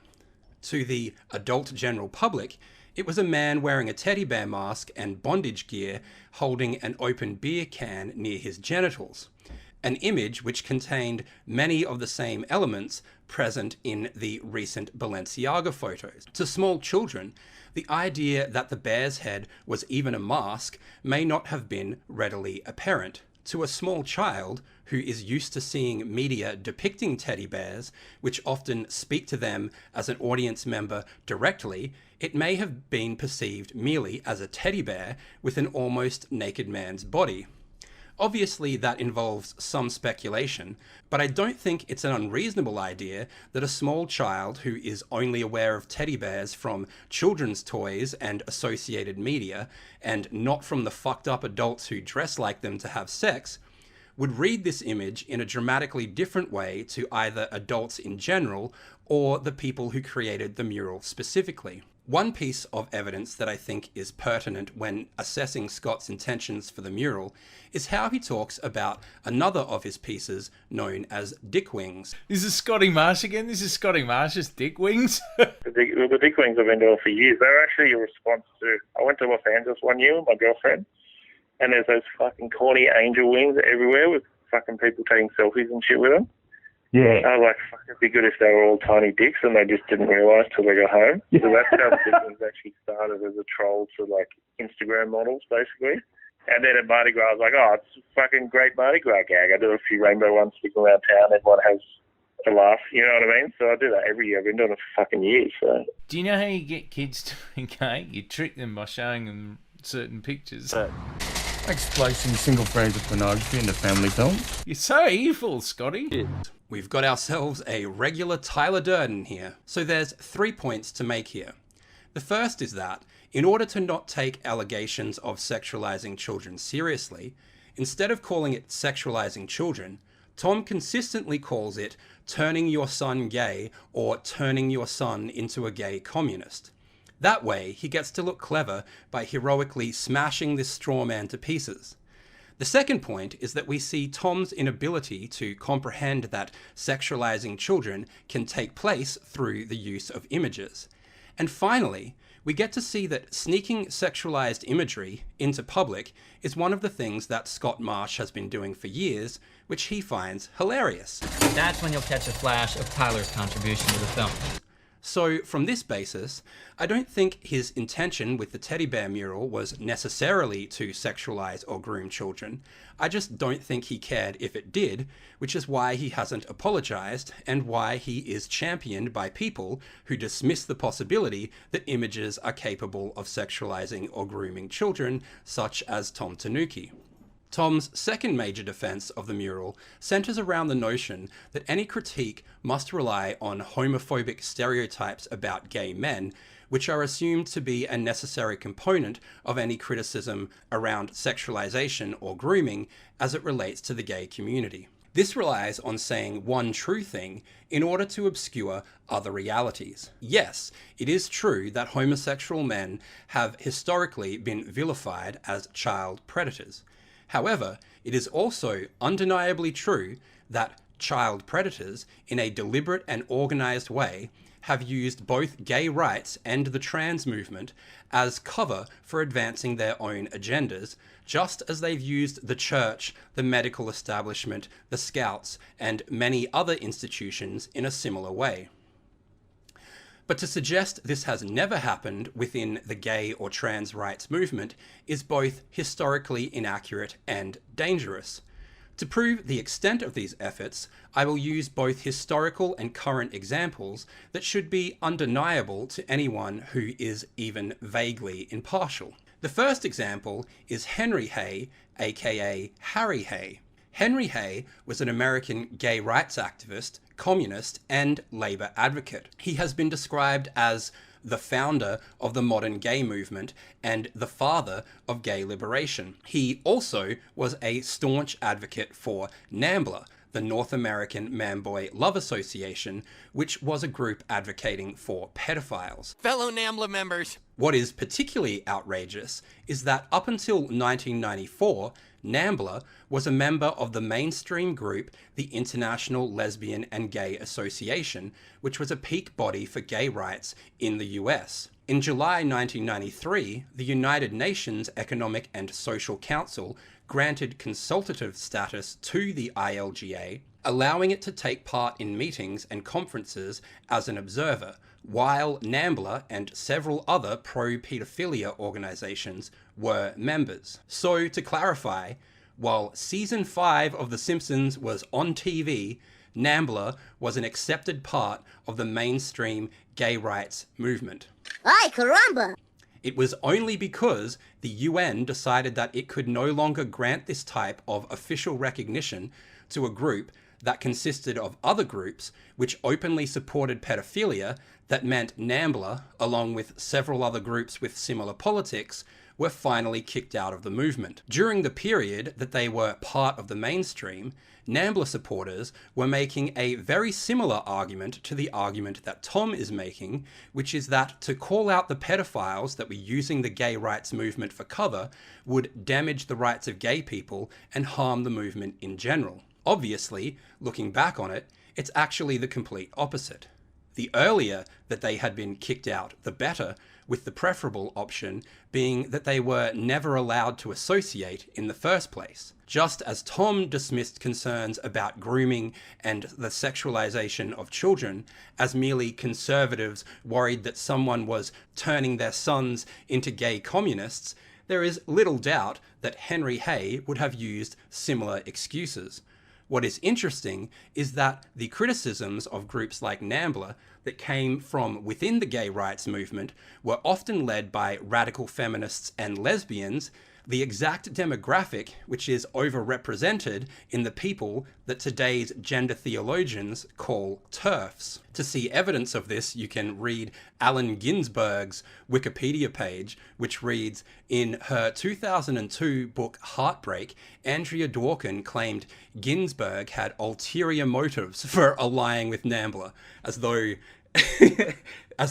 To the adult general public, it was a man wearing a teddy bear mask and bondage gear holding an open beer can near his genitals. An image which contained many of the same elements present in the recent Balenciaga photos. To small children, the idea that the bear's head was even a mask may not have been readily apparent. To a small child who is used to seeing media depicting teddy bears, which often speak to them as an audience member directly, it may have been perceived merely as a teddy bear with an almost naked man's body. Obviously, that involves some speculation, but I don't think it's an unreasonable idea that a small child who is only aware of teddy bears from children's toys and associated media, and not from the fucked up adults who dress like them to have sex, would read this image in a dramatically different way to either adults in general or the people who created the mural specifically. One piece of evidence that I think is pertinent when assessing Scott's intentions for the mural is how he talks about another of his pieces known as Dick Wings. This is Scotty Marsh again. This is Scotty Marsh's Dick Wings. The Dick Wings I've been doing for years. They were actually a response to... I went to Los Angeles one year with my girlfriend, and there's those fucking corny angel wings everywhere with fucking people taking selfies and shit with them. Yeah. I was like, fuck, it'd be good if they were all tiny dicks and they just didn't realise till they got home. So that's how the Dick Wings actually started, as a troll to, like, Instagram models, basically. And then at Mardi Gras, I was like, oh, it's a fucking great Mardi Gras gag. I do a few rainbow ones sticking around town. Everyone has a laugh, you know what I mean? So I do that every year. I've been doing it for fucking years, so... Do you know how you get kids to be gay? You trick them by showing them certain pictures. Exploiting single frames of pornography in the family films. You're so evil, Scotty. Yeah. We've got ourselves a regular Tyler Durden here. So there's 3 points to make here. The first is that, in order to not take allegations of sexualizing children seriously, instead of calling it sexualizing children, Tom consistently calls it turning your son gay or turning your son into a gay communist. That way, he gets to look clever by heroically smashing this straw man to pieces. The second point is that we see Tom's inability to comprehend that sexualizing children can take place through the use of images. And finally, we get to see that sneaking sexualized imagery into public is one of the things that Scott Marsh has been doing for years, which he finds hilarious. That's when you'll catch a flash of Tyler's contribution to the film. So, from this basis, I don't think his intention with the teddy bear mural was necessarily to sexualize or groom children. I just don't think he cared if it did, which is why he hasn't apologized and why he is championed by people who dismiss the possibility that images are capable of sexualizing or grooming children, such as Tom Tanuki. Tom's second major defense of the mural centers around the notion that any critique must rely on homophobic stereotypes about gay men, which are assumed to be a necessary component of any criticism around sexualization or grooming as it relates to the gay community. This relies on saying one true thing in order to obscure other realities. Yes, it is true that homosexual men have historically been vilified as child predators. However, it is also undeniably true that child predators, in a deliberate and organized way, have used both gay rights and the trans movement as cover for advancing their own agendas, just as they've used the church, the medical establishment, the Scouts, and many other institutions in a similar way. But to suggest this has never happened within the gay or trans rights movement is both historically inaccurate and dangerous. To prove the extent of these efforts, I will use both historical and current examples that should be undeniable to anyone who is even vaguely impartial. The first example is Henry Hay, aka Harry Hay. Henry Hay was an American gay rights activist, communist, and labor advocate. He has been described as the founder of the modern gay movement and the father of gay liberation. He also was a staunch advocate for NAMBLA, the North American Man-Boy Love Association, which was a group advocating for pedophiles. Fellow NAMBLA members. What is particularly outrageous is that up until 1994, NAMBLA was a member of the mainstream group, the International Lesbian and Gay Association, which was a peak body for gay rights in the US. In July 1993, the United Nations Economic and Social Council granted consultative status to the ILGA, allowing it to take part in meetings and conferences as an observer, while NAMBLA and several other pro-pedophilia organizations were members. So, to clarify, while season 5 of The Simpsons was on TV, NAMBLA was an accepted part of the mainstream gay rights movement. Ay, caramba! It was only because the UN decided that it could no longer grant this type of official recognition to a group that consisted of other groups which openly supported pedophilia that meant NAMBLA, along with several other groups with similar politics, were finally kicked out of the movement. During the period that they were part of the mainstream, NAMBLA supporters were making a very similar argument to the argument that Tom is making, which is that to call out the pedophiles that were using the gay rights movement for cover would damage the rights of gay people and harm the movement in general. Obviously, looking back on it, it's actually the complete opposite. The earlier that they had been kicked out, the better, with the preferable option being that they were never allowed to associate in the first place. Just as Tom dismissed concerns about grooming and the sexualization of children as merely conservatives worried that someone was turning their sons into gay communists, there is little doubt that Henry Hay would have used similar excuses. What is interesting is that the criticisms of groups like NAMBLA that came from within the gay rights movement were often led by radical feminists and lesbians, the exact demographic which is overrepresented in the people that today's gender theologians call TERFs. To see evidence of this, you can read Allen Ginsberg's Wikipedia page, which reads, in her 2002 book Heartbreak, Andrea Dworkin claimed Ginsberg had ulterior motives for allying with NAMBLA, as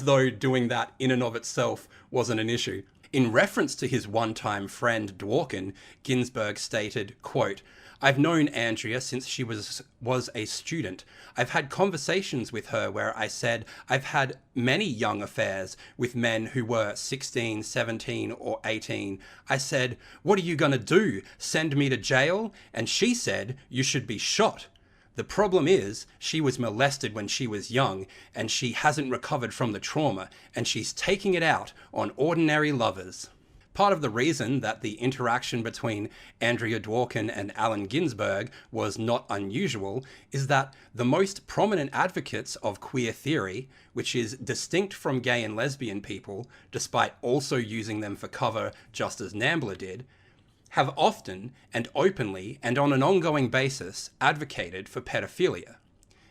though doing that in and of itself wasn't an issue. In reference to his one-time friend Dworkin, Ginsberg stated, quote, "I've known Andrea since she was a student. I've had conversations with her where I said I've had many young affairs with men who were 16, 17, or 18. I said, 'What are you gonna do? Send me to jail?' And she said, 'You should be shot.' The problem is, she was molested when she was young, and she hasn't recovered from the trauma, and she's taking it out on ordinary lovers." Part of the reason that the interaction between Andrea Dworkin and Allen Ginsberg was not unusual is that the most prominent advocates of queer theory, which is distinct from gay and lesbian people, despite also using them for cover just as NAMBLA did, have often and openly and on an ongoing basis advocated for pedophilia.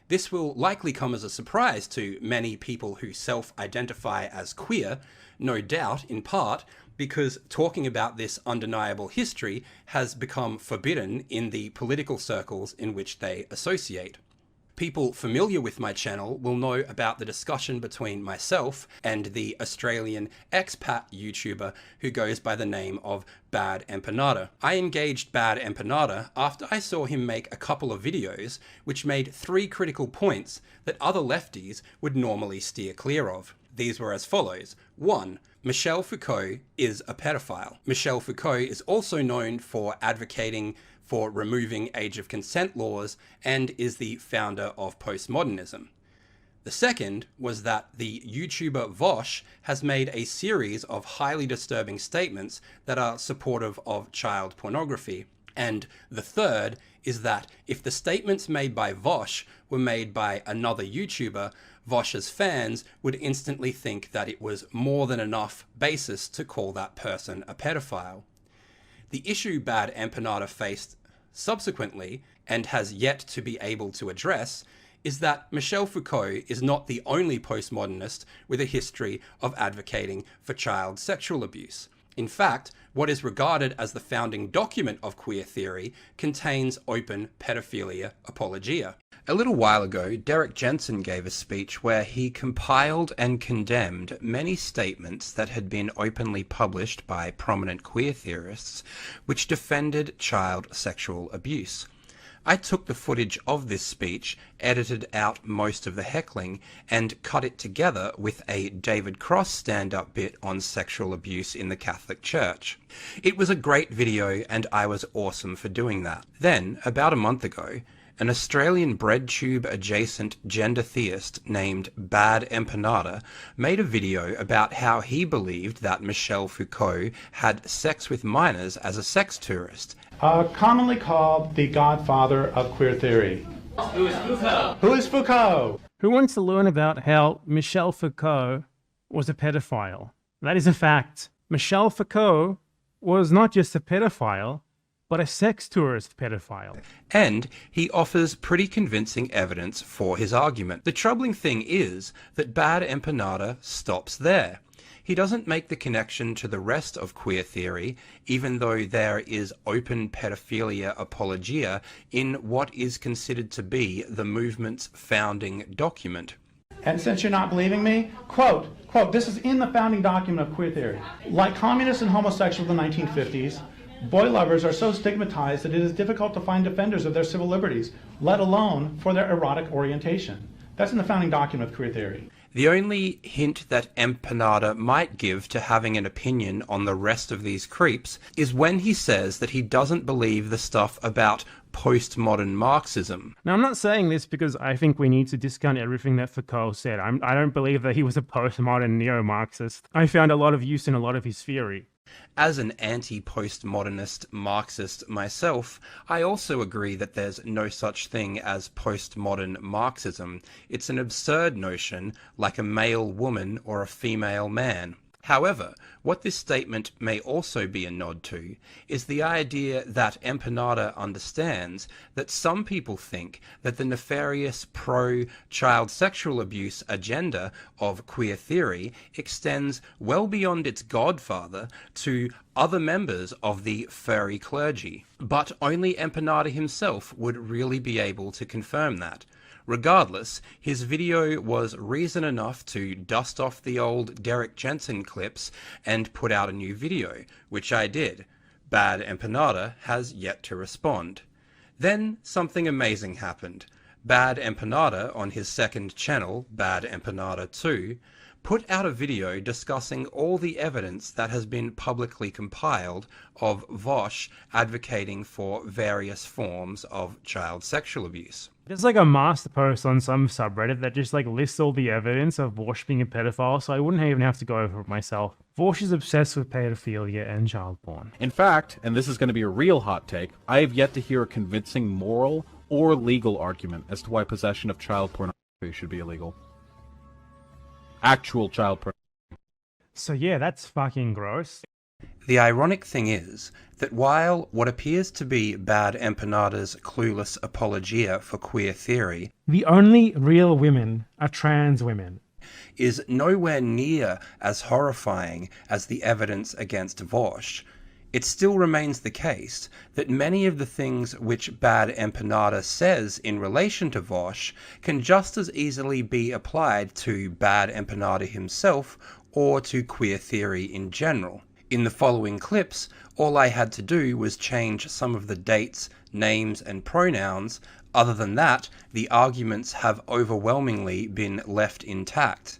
This will likely come as a surprise to many people who self-identify as queer, no doubt in part because talking about this undeniable history has become forbidden in the political circles in which they associate. People familiar with my channel will know about the discussion between myself and the Australian expat YouTuber who goes by the name of Bad Empanada. I engaged Bad Empanada after I saw him make a couple of videos which made 3 critical points that other lefties would normally steer clear of. These were as follows. 1. Michel Foucault is a pedophile. Michel Foucault is also known for advocating for removing age of consent laws and is the founder of postmodernism. The second was that the YouTuber Vaush has made a series of highly disturbing statements that are supportive of child pornography. And the third is that if the statements made by Vaush were made by another YouTuber, Vaush's fans would instantly think that it was more than enough basis to call that person a pedophile. The issue Bad Empanada faced subsequently, and has yet to be able to address, is that Michel Foucault is not the only postmodernist with a history of advocating for child sexual abuse. In fact, what is regarded as the founding document of queer theory contains open pedophilia apologia. A little while ago, Derek Jensen gave a speech where he compiled and condemned many statements that had been openly published by prominent queer theorists which defended child sexual abuse. I took the footage of this speech, edited out most of the heckling, and cut it together with a David Cross stand-up bit on sexual abuse in the Catholic Church. It was a great video, and I was awesome for doing that. Then, about a month ago, An Australian breadtube adjacent gender theist named Bad Empanada made a video about how he believed that Michel Foucault had sex with minors as a sex tourist. Commonly called the godfather of queer theory. Who is Foucault? Who is Foucault? Who wants to learn about how Michel Foucault was a pedophile? That is a fact. Michel Foucault was not just a pedophile, but a sex tourist pedophile. And he offers pretty convincing evidence for his argument. The troubling thing is that Bad Empanada stops there. He doesn't make the connection to the rest of queer theory, even though there is open pedophilia apologia in what is considered to be the movement's founding document. And since you're not believing me, quote, this is in the founding document of queer theory. Like communists and homosexuals in the 1950s, boy lovers are so stigmatized that it is difficult to find defenders of their civil liberties, let alone for their erotic orientation. That's in the founding document of queer theory. The only hint that Empanada might give to having an opinion on the rest of these creeps is when he says that he doesn't believe the stuff about postmodern Marxism. Now, I'm not saying this because I think we need to discount everything that Foucault said. I don't believe that he was a postmodern neo-Marxist. I found a lot of use in a lot of his theory. As an anti-postmodernist Marxist myself, I also agree that there's no such thing as postmodern Marxism. It's an absurd notion, like a male woman or a female man. However, what this statement may also be a nod to is the idea that Empanada understands that some people think that the nefarious pro-child sexual abuse agenda of queer theory extends well beyond its godfather to other members of the furry clergy. But only Empanada himself would really be able to confirm that. Regardless, his video was reason enough to dust off the old Derek Jensen clips and put out a new video, which I did. Bad Empanada has yet to respond. Then something amazing happened. Bad Empanada, on his second channel, Bad Empanada 2, put out a video discussing all the evidence that has been publicly compiled of Vaush advocating for various forms of child sexual abuse. There's like a master post on some subreddit that just like lists all the evidence of Vaush being a pedophile, so I wouldn't even have to go over it myself. Vaush is obsessed with pedophilia and child porn. In fact, and this is going to be a real hot take, I have yet to hear a convincing moral or legal argument as to why possession of child pornography should be illegal. Actual child pornography. So yeah, that's fucking gross. The ironic thing is that while what appears to be Bad Empanada's clueless apologia for queer theory, the only real women are trans women, is nowhere near as horrifying as the evidence against Vaush, it still remains the case that many of the things which Bad Empanada says in relation to Vaush can just as easily be applied to Bad Empanada himself or to queer theory in general. In the following clips, all I had to do was change some of the dates, names, and pronouns. Other than that, the arguments have overwhelmingly been left intact.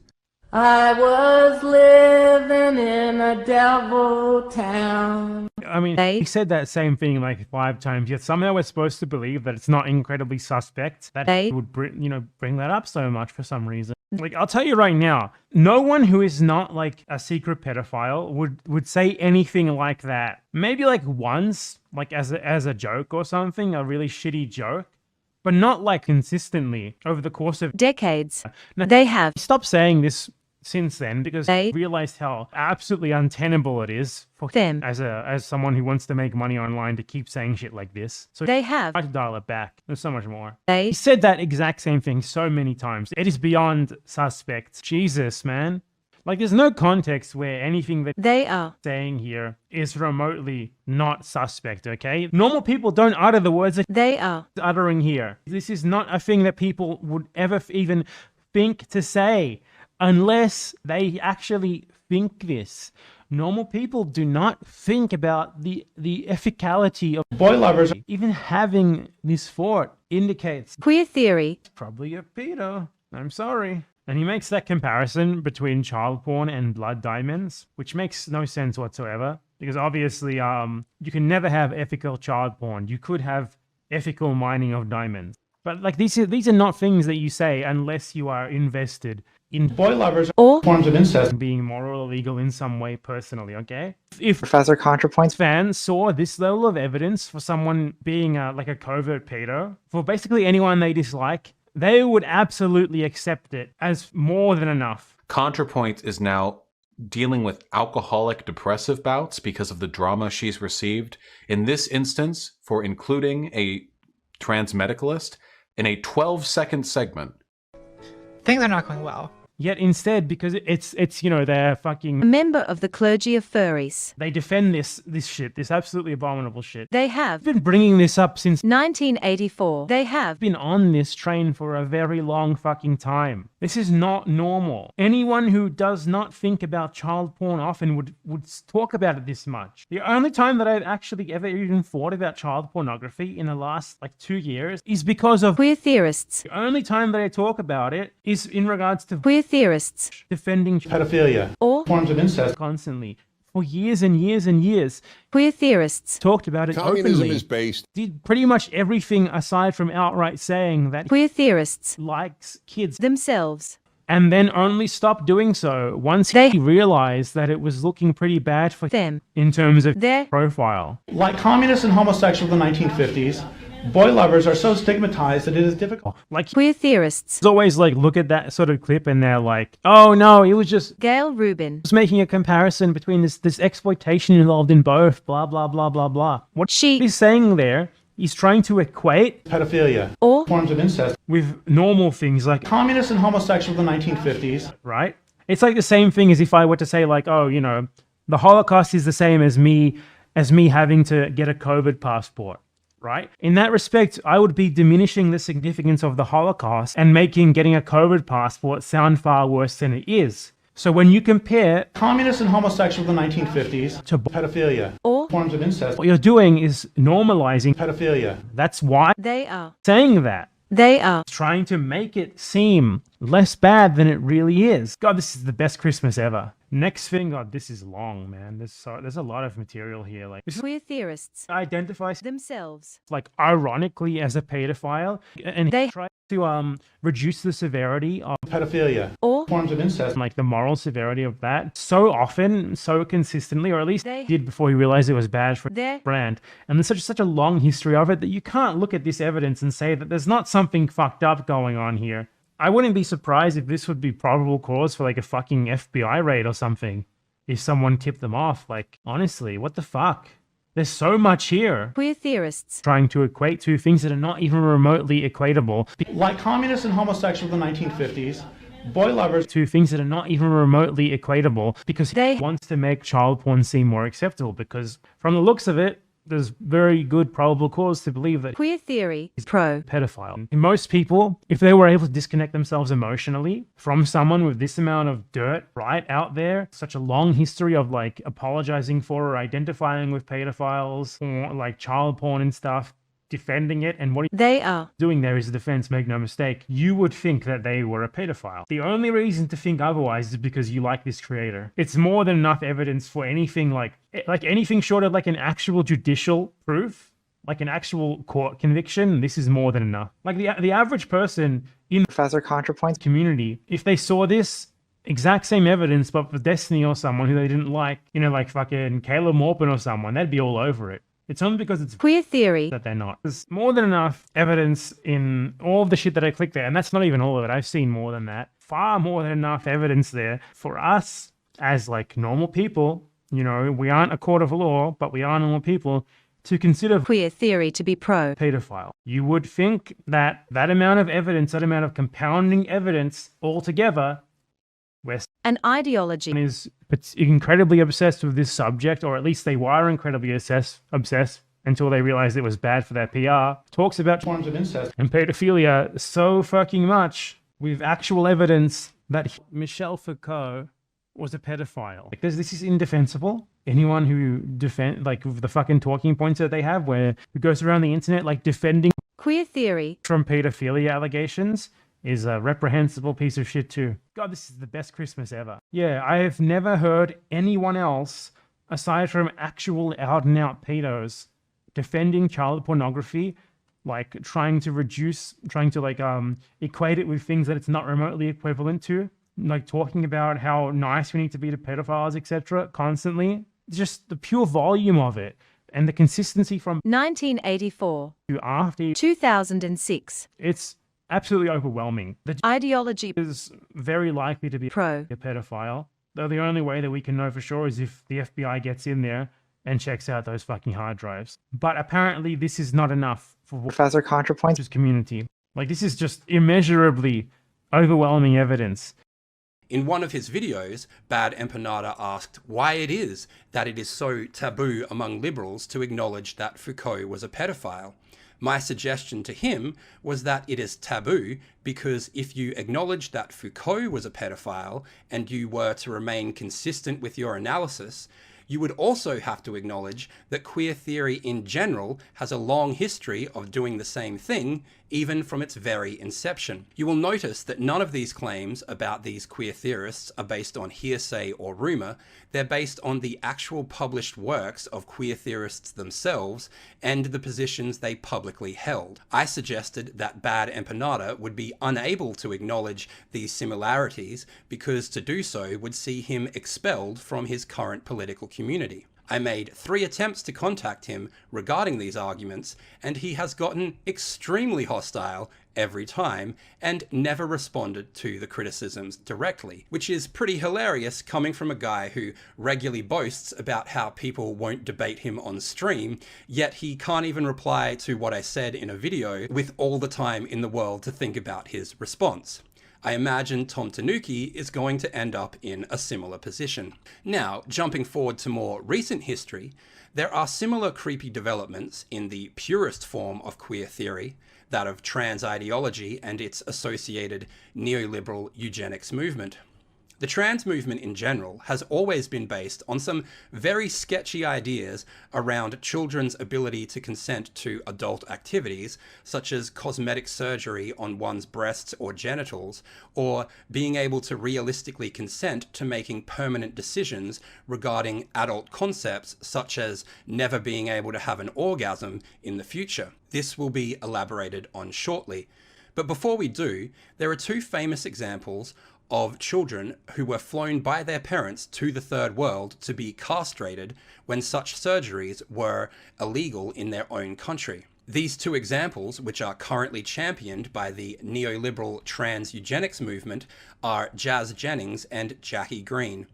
I was living in a devil town. I mean, he said that same thing like 5 times, yet somehow we're supposed to believe that it's not incredibly suspect that he would bring that up so much for some reason. Like, I'll tell you right now, no one who is not like a secret pedophile would say anything like that. Maybe like once, like as a joke or something, a really shitty joke. But not like consistently over the course of decades. Now, they have stopped saying this since then because they realized how absolutely untenable it is for them as someone who wants to make money online to keep saying shit like this. So they have tried to dial it back. There's so much more. He said that exact same thing so many times. It is beyond suspect. Jesus, man. Like, there's no context where anything that they are saying here is remotely not suspect, okay? Normal people don't utter the words that they are uttering here. This is not a thing that people would ever even think to say unless they actually think this. Normal people do not think about the ethicality of boy lovers. Even having this thought indicates queer theory. Probably a pedo. I'm sorry. And he makes that comparison between child porn and blood diamonds, which makes no sense whatsoever. Because obviously, you can never have ethical child porn. You could have ethical mining of diamonds. But like these are not things that you say unless you are invested in boy lovers or forms of incest being moral or legal in some way personally, okay? If Professor ContraPoints fans saw this level of evidence for someone being like a covert pedo, for basically anyone they dislike, they would absolutely accept it as more than enough. ContraPoint is now dealing with alcoholic depressive bouts because of the drama she's received. In this instance, for including a trans medicalist in a 12-second segment. Things are not going well. Yet instead, because it's you know, they're fucking A member of the clergy of furries. they defend this shit, this absolutely abominable shit. They have Been bringing this up since 1984. They have been on this train for a very long fucking time. This is not normal. Anyone who does not think about child porn often would talk about it this much. The only time that I've actually ever even thought about child pornography in the last like 2 years is because of queer theorists. The only time that I talk about it is in regards to Queer theorists defending pedophilia or forms of incest constantly. For years and years and years, queer theorists talked about it Communism openly. is based. Did pretty much everything aside from outright saying that queer theorists likes kids themselves. And then only stopped doing so once he realized that it was looking pretty bad for them in terms of their profile. Like communists and homosexuals in the 1950s, boy lovers are so stigmatized that it is difficult. Like queer theorists. It's always like look at that sort of clip and they're like, oh no, it was just Gail Rubin was making a comparison between this exploitation involved in both, blah blah blah blah blah. What she's saying there is trying to equate pedophilia or forms of incest with normal things like communists and homosexuals in the 1950s. Right? It's like the same thing as if I were to say like, oh, you know, the Holocaust is the same as me having to get a COVID passport. Right? In that respect, I would be diminishing the significance of the Holocaust and making getting a COVID passport sound far worse than it is. So when you compare communists and homosexuals in the 1950s to pedophilia or forms of incest, what you're doing is normalizing pedophilia. That's why they are saying that. They are trying to make it seem less bad than it really is. God, this is the best Christmas ever. Next thing, God, this is long, man. There's a lot of material here. Like queer theorists identify themselves like ironically as a pedophile, and they try to reduce the severity of pedophilia or forms of incest, like the moral severity of that so often, so consistently, or at least they did before he realized it was bad for their brand. And there's such a long history of it that you can't look at this evidence and say that there's not something fucked up going on here. I wouldn't be surprised if this would be probable cause for like a fucking FBI raid or something. If someone tipped them off, like, honestly, what the fuck? There's so much here. Queer theorists Trying to equate two things that are not even remotely equatable. Like communists and homosexuals in the 1950s, boy lovers. Two things that are not even remotely equatable because they he wants to make child porn seem more acceptable because from the looks of it, there's very good probable cause to believe that queer theory is pro pedophile. Most people, if they were able to disconnect themselves emotionally from someone with this amount of dirt right out there, such a long history of like apologizing for or identifying with pedophiles or like child porn and stuff, defending it, and what they are doing there is a defense, make no mistake, you would think that they were a pedophile. The only reason to think otherwise is because you like this creator. It's more than enough evidence for anything like anything short of like an actual judicial proof, like an actual court conviction. This is more than enough. Like the average person in Professor ContraPoints community, if they saw this exact same evidence but for Destiny or someone who they didn't like, you know, like fucking Caleb Maupin or someone, they'd be all over it. It's only because it's queer theory that they're not. There's more than enough evidence in all of the shit that I clicked there, and that's not even all of it. I've seen more than that. Far more than enough evidence there for us as like normal people. You know, we aren't a court of law, but we are normal people to consider queer theory to be pro pedophile. You would think that that amount of evidence, that amount of compounding evidence altogether, where an ideology is incredibly obsessed with this subject, or at least they were incredibly obsessed until they realized it was bad for their PR, talks about forms of incest and pedophilia so fucking much with actual evidence that Michel Foucault was a pedophile. Like this is indefensible. Anyone who like the fucking talking points that they have who goes around the internet like defending queer theory from pedophilia allegations is a reprehensible piece of shit too. God, this is the best Christmas ever. Yeah, I have never heard anyone else, aside from actual out-and-out pedos, defending child pornography like trying to equate it with things that it's not remotely equivalent to, like talking about how nice we need to be to pedophiles, etc. constantly. Just the pure volume of it and the consistency from 1984 to after 2006. It's absolutely overwhelming. The ideology is very likely to be pro a pedophile, though the only way that we can know for sure is if the FBI gets in there and checks out those fucking hard drives. But apparently this is not enough for Professor ContraPoints' community. Like, this is just immeasurably overwhelming evidence. In one of his videos, Bad Empanada asked why it is that it is so taboo among liberals to acknowledge that Foucault was a pedophile. My suggestion to him was that it is taboo because if you acknowledge that Foucault was a pedophile and you were to remain consistent with your analysis, you would also have to acknowledge that queer theory in general has a long history of doing the same thing, even from its very inception. You will notice that none of these claims about these queer theorists are based on hearsay or rumour. They're based on the actual published works of queer theorists themselves and the positions they publicly held. I suggested that Bad Empanada would be unable to acknowledge these similarities because to do so would see him expelled from his current political community. I made 3 attempts to contact him regarding these arguments, and he has gotten extremely hostile every time and never responded to the criticisms directly, which is pretty hilarious coming from a guy who regularly boasts about how people won't debate him on stream, yet he can't even reply to what I said in a video with all the time in the world to think about his response. I imagine Tom Tanuki is going to end up in a similar position. Now, jumping forward to more recent history, there are similar creepy developments in the purest form of queer theory, that of trans ideology and its associated neoliberal eugenics movement. The trans movement in general has always been based on some very sketchy ideas around children's ability to consent to adult activities, such as cosmetic surgery on one's breasts or genitals, or being able to realistically consent to making permanent decisions regarding adult concepts, such as never being able to have an orgasm in the future. This will be elaborated on shortly. But before we do, there are 2 famous examples of children who were flown by their parents to the third world to be castrated when such surgeries were illegal in their own country. These 2 examples, which are currently championed by the neoliberal trans eugenics movement, are Jazz Jennings and Jackie Green.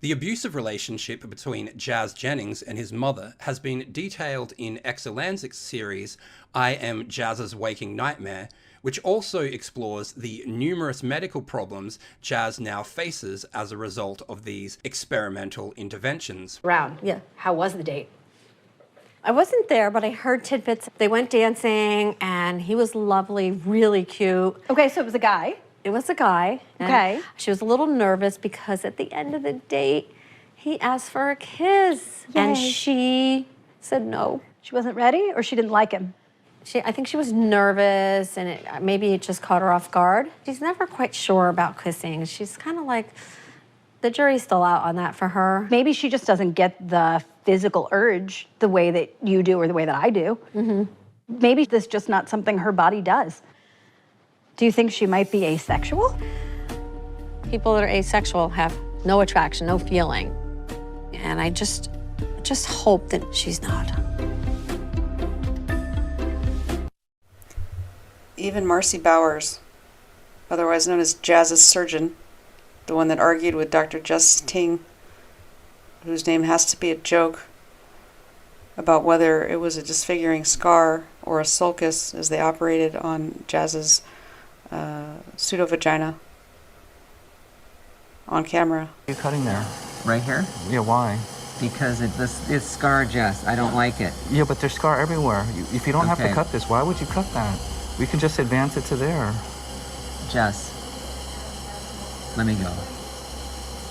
The abusive relationship between Jazz Jennings and his mother has been detailed in Exulansic's series I Am Jazz's Waking Nightmare, which also explores the numerous medical problems Jazz now faces as a result of these experimental interventions. Yeah. How was the date? I wasn't there, but I heard tidbits. They went dancing, and he was lovely, really cute. Okay, so it was a guy? It was a guy. Okay. She was a little nervous because at the end of the date, he asked for a kiss. Yay. And she said no. She wasn't ready, or she didn't like him? I think she was nervous, and maybe it just caught her off guard. She's never quite sure about kissing. She's kind of like, the jury's still out on that for her. Maybe she just doesn't get the physical urge the way that you do or the way that I do. Mm-hmm. Maybe this is just not something her body does. Do you think she might be asexual? People that are asexual have no attraction, no feeling. And I just hope that she's not. Even Marcy Bowers, otherwise known as Jazz's surgeon, the one that argued with Dr. Justice Ting, whose name has to be a joke, about whether it was a disfiguring scar or a sulcus as they operated on Jazz's pseudo-vagina on camera. What are you cutting there? Right here? Yeah, why? Because it's scar, Jess. I don't like it. Yeah, but there's scar everywhere. If you don't have to cut this, why would you cut that? We can just advance it to there. Jess, let me go.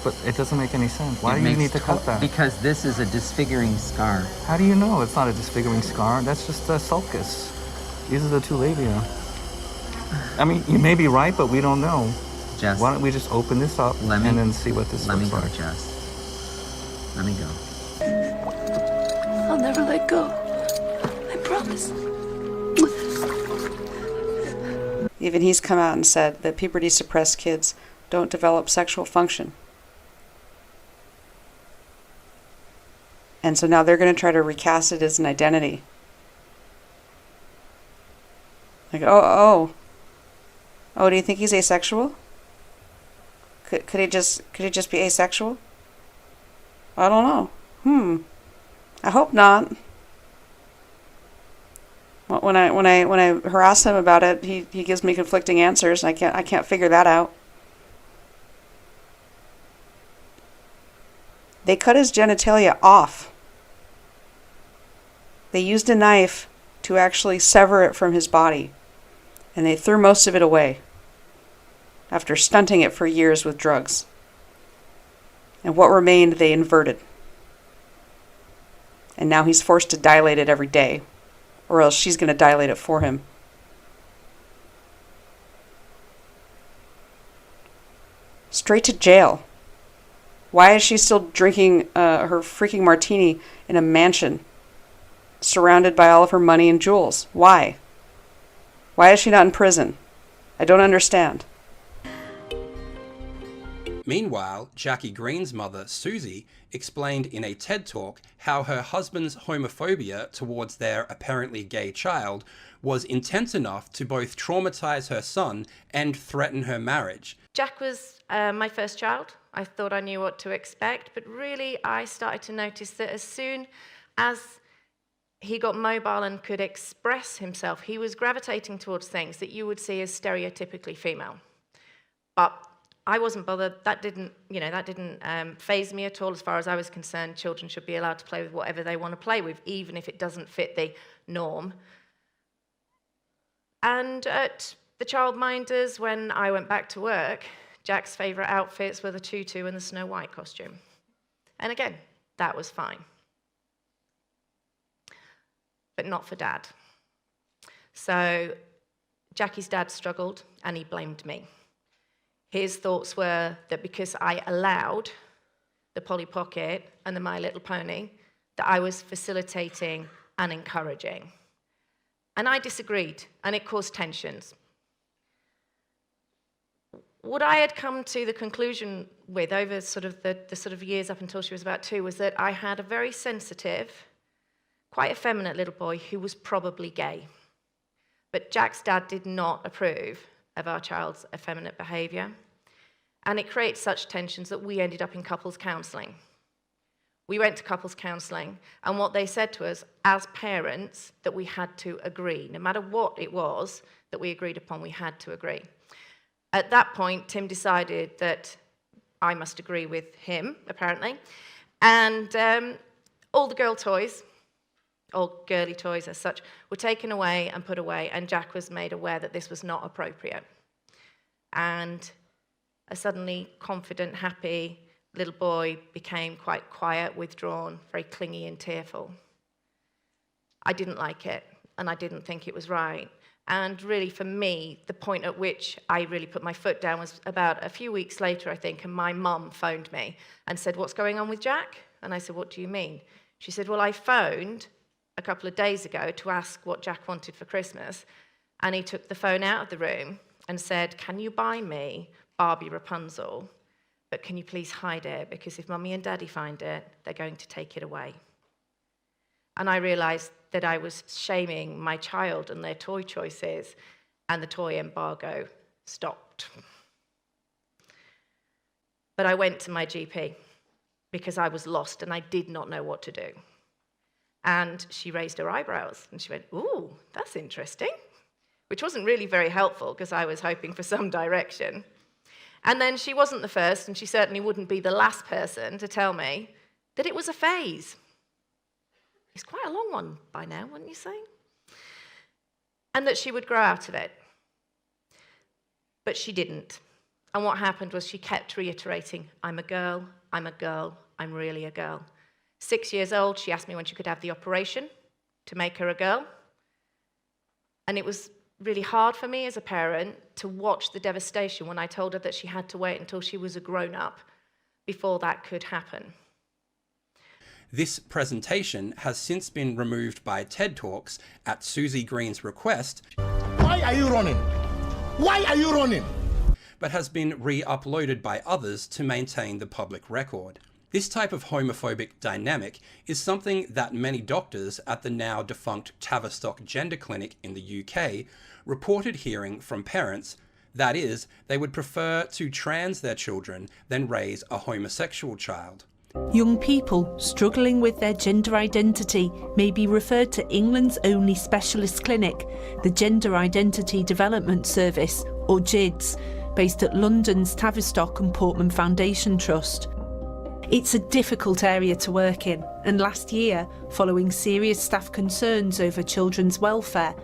But it doesn't make any sense. Why do you need to cut that? Because this is a disfiguring scar. How do you know it's not a disfiguring scar? That's just a sulcus. These are the 2 labia. I mean, you may be right, but we don't know. Jess, why don't we just open this up and then see what this looks like? Let me go, Jess. Let me go. I'll never let go. I promise. Even he's come out and said that puberty-suppressed kids don't develop sexual function. And so now they're going to try to recast it as an identity. Like, oh, do you think he's asexual? Could he just be asexual? I don't know. I hope not. When I harass him about it, he gives me conflicting answers. I can't figure that out. They cut his genitalia off. They used a knife to actually sever it from his body, and they threw most of it away after stunting it for years with drugs. And what remained, they inverted. And now he's forced to dilate it every day, or else she's going to dilate it for him. Straight to jail. Why is she still drinking her freaking martini in a mansion, surrounded by all of her money and jewels? Why? Why is she not in prison? I don't understand. Meanwhile, Jackie Green's mother, Susie, explained in a TED Talk how her husband's homophobia towards their apparently gay child was intense enough to both traumatize her son and threaten her marriage. Jack was my first child. I thought I knew what to expect, but really I started to notice that as soon as he got mobile and could express himself, he was gravitating towards things that you would see as stereotypically female. But I wasn't bothered. That didn't faze me at all. As far as I was concerned, children should be allowed to play with whatever they want to play with, even if it doesn't fit the norm. And at the childminders, when I went back to work, Jack's favourite outfits were the tutu and the Snow White costume. And again, that was fine. But not for Dad. So Jackie's dad struggled, and he blamed me. His thoughts were that because I allowed the Polly Pocket and the My Little Pony, that I was facilitating and encouraging. And I disagreed, and it caused tensions. What I had come to the conclusion with over sort of the years up until she was about 2 was that I had a very sensitive, quite effeminate little boy who was probably gay. But Jack's dad did not approve of our child's effeminate behaviour. And it created such tensions that we ended up in couples counselling. We went to couples counselling, and what they said to us as parents, that we had to agree. No matter what it was that we agreed upon, we had to agree. At that point, Tim decided that I must agree with him, apparently. And all the girl toys, all girly toys as such, were taken away and put away, and Jack was made aware that this was not appropriate. And a suddenly confident, happy little boy became quite quiet, withdrawn, very clingy and tearful. I didn't like it, and I didn't think it was right. And really, for me, the point at which I really put my foot down was about a few weeks later, I think, and my mum phoned me and said, "What's going on with Jack?" And I said, "What do you mean?" She said, "Well, I phoned a couple of days ago to ask what Jack wanted for Christmas, and he took the phone out of the room and said, 'Can you buy me Barbie Rapunzel, but can you please hide it, because if Mummy and Daddy find it, they're going to take it away.'" And I realised that I was shaming my child and their toy choices, and the toy embargo stopped. But I went to my GP because I was lost and I did not know what to do. And she raised her eyebrows and she went, "Ooh, that's interesting," which wasn't really very helpful because I was hoping for some direction. And then she wasn't the first, and she certainly wouldn't be the last person to tell me that it was a phase. It's quite a long one by now, wouldn't you say? And that she would grow out of it. But she didn't. And what happened was she kept reiterating, "I'm a girl, I'm a girl, I'm really a girl." 6 years old, she asked me when she could have the operation to make her a girl. And it was really hard for me as a parent to watch the devastation when I told her that she had to wait until she was a grown-up before that could happen. This presentation has since been removed by TED Talks at Susie Green's request. are you running? Why are you running? But has been re-uploaded by others to maintain the public record. This type of homophobic dynamic is something that many doctors at the now defunct Tavistock Gender Clinic in the UK reported hearing from parents. That is, they would prefer to trans their children than raise a homosexual child. Young people struggling with their gender identity may be referred to England's only specialist clinic, the Gender Identity Development Service, or GIDS, based at London's Tavistock and Portman Foundation Trust. It's a difficult area to work in, and last year, following serious staff concerns over children's welfare,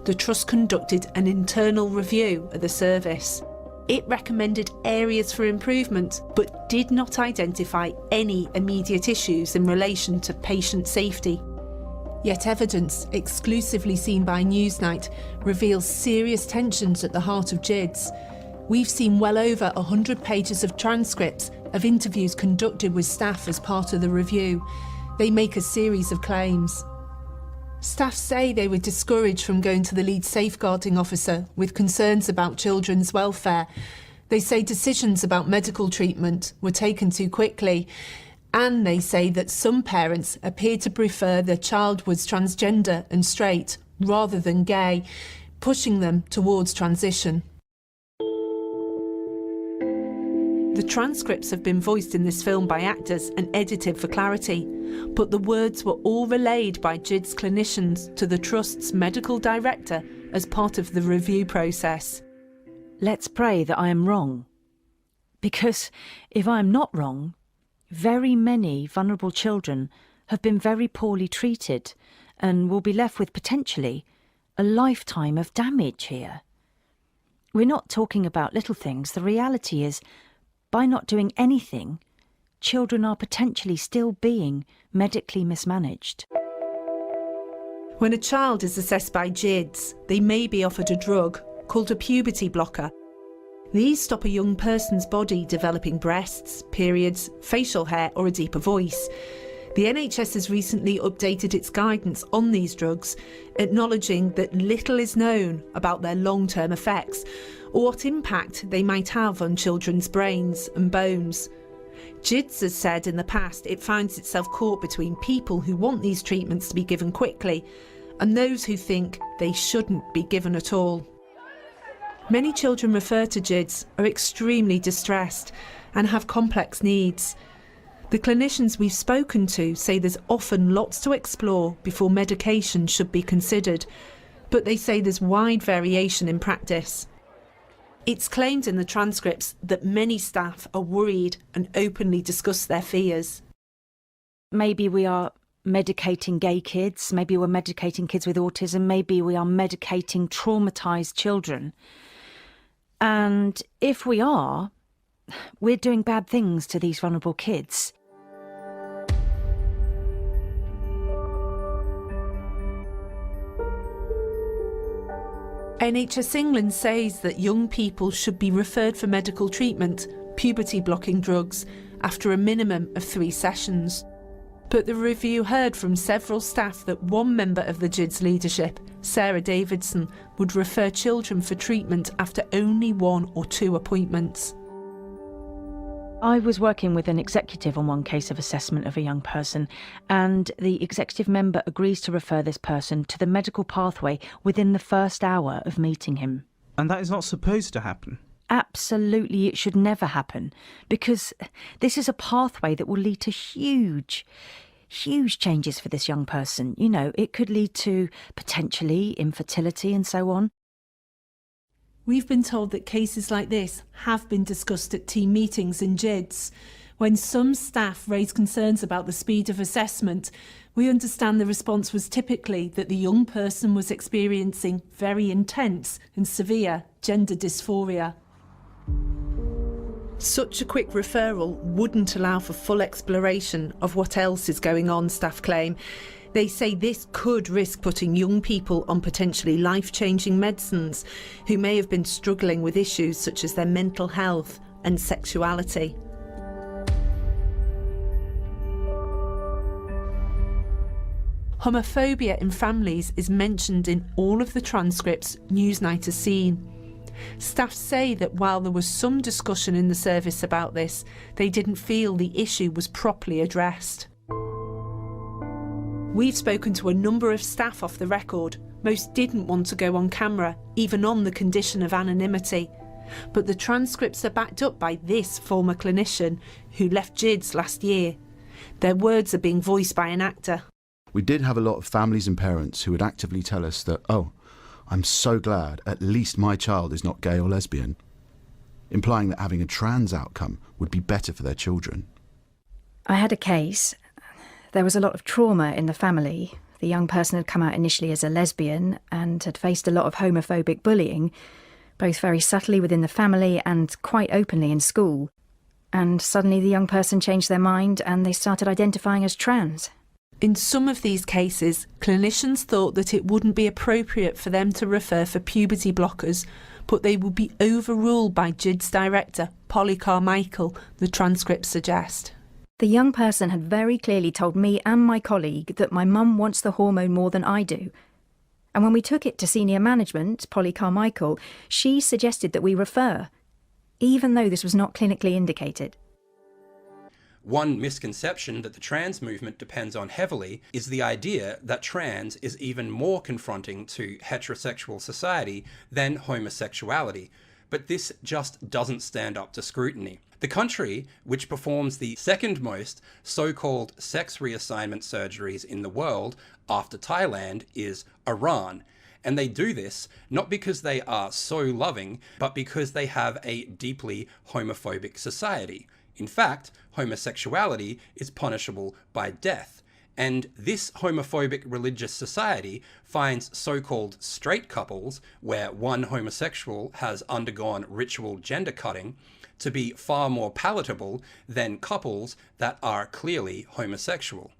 the Trust conducted an internal review of the service. It recommended areas for improvement, but did not identify any immediate issues in relation to patient safety. Yet evidence, exclusively seen by Newsnight, reveals serious tensions at the heart of GIDS. We've seen well over 100 pages of transcripts of interviews conducted with staff as part of the review. They make a series of claims. Staff say they were discouraged from going to the lead safeguarding officer with concerns about children's welfare. They say decisions about medical treatment were taken too quickly. And they say that some parents appear to prefer their child was transgender and straight rather than gay, pushing them towards transition. The transcripts have been voiced in this film by actors and edited for clarity, but the words were all relayed by GIDS clinicians to the Trust's medical director as part of the review process. Let's pray that I am wrong. Because if I am not wrong, very many vulnerable children have been very poorly treated and will be left with potentially a lifetime of damage here. We're not talking about little things. The reality is, by not doing anything, children are potentially still being medically mismanaged. When a child is assessed by GIDS, they may be offered a drug called a puberty blocker. These stop a young person's body developing breasts, periods, facial hair or a deeper voice. The NHS has recently updated its guidance on these drugs, acknowledging that little is known about their long-term effects or what impact they might have on children's brains and bones. GIDS has said in the past it finds itself caught between people who want these treatments to be given quickly and those who think they shouldn't be given at all. Many children referred to GIDS are extremely distressed and have complex needs. The clinicians we've spoken to say there's often lots to explore before medication should be considered, but they say there's wide variation in practice. It's claimed in the transcripts that many staff are worried and openly discuss their fears. Maybe we are medicating gay kids, maybe we're medicating kids with autism, maybe we are medicating traumatised children. And if we are, we're doing bad things to these vulnerable kids. NHS England says that young people should be referred for medical treatment, puberty-blocking drugs, after a minimum of 3 sessions. But the review heard from several staff that one member of the GIDS leadership, Sarah Davidson, would refer children for treatment after only 1 or 2 appointments. I was working with an executive on one case of assessment of a young person, and the executive member agrees to refer this person to the medical pathway within the first hour of meeting him. And that is not supposed to happen? Absolutely, it should never happen, because this is a pathway that will lead to huge changes for this young person. You know, it could lead to potentially infertility and so on. We've been told that cases like this have been discussed at team meetings in GIDS. When some staff raise concerns about the speed of assessment, we understand the response was typically that the young person was experiencing very intense and severe gender dysphoria. Such a quick referral wouldn't allow for full exploration of what else is going on, staff claim. They say this could risk putting young people on potentially life-changing medicines who may have been struggling with issues such as their mental health and sexuality. Homophobia in families is mentioned in all of the transcripts Newsnight has seen. Staff say that while there was some discussion in the service about this, they didn't feel the issue was properly addressed. We've spoken to a number of staff off the record. Most didn't want to go on camera, even on the condition of anonymity. But the transcripts are backed up by this former clinician who left GIDS last year. Their words are being voiced by an actor. We did have a lot of families and parents who would actively tell us that, oh, I'm so glad at least my child is not gay or lesbian, implying that having a trans outcome would be better for their children. I had a case. There was a lot of trauma in the family. The young person had come out initially as a lesbian and had faced a lot of homophobic bullying, both very subtly within the family and quite openly in school. And suddenly the young person changed their mind and they started identifying as trans. In some of these cases, clinicians thought that it wouldn't be appropriate for them to refer for puberty blockers, but they would be overruled by GIDS director Folie Carmichael, the transcripts suggest. The young person had very clearly told me and my colleague that my mum wants the hormone more than I do. And when we took it to senior management, Folie Carmichael, she suggested that we refer, even though this was not clinically indicated. One misconception that the trans movement depends on heavily is the idea that trans is even more confronting to heterosexual society than homosexuality, but this just doesn't stand up to scrutiny. The country which performs the second most so-called sex reassignment surgeries in the world after Thailand is Iran. And they do this not because they are so loving, but because they have a deeply homophobic society. In fact, homosexuality is punishable by death. And this homophobic religious society finds so-called straight couples, where one homosexual has undergone ritual gender cutting, to be far more palatable than couples that are clearly homosexual.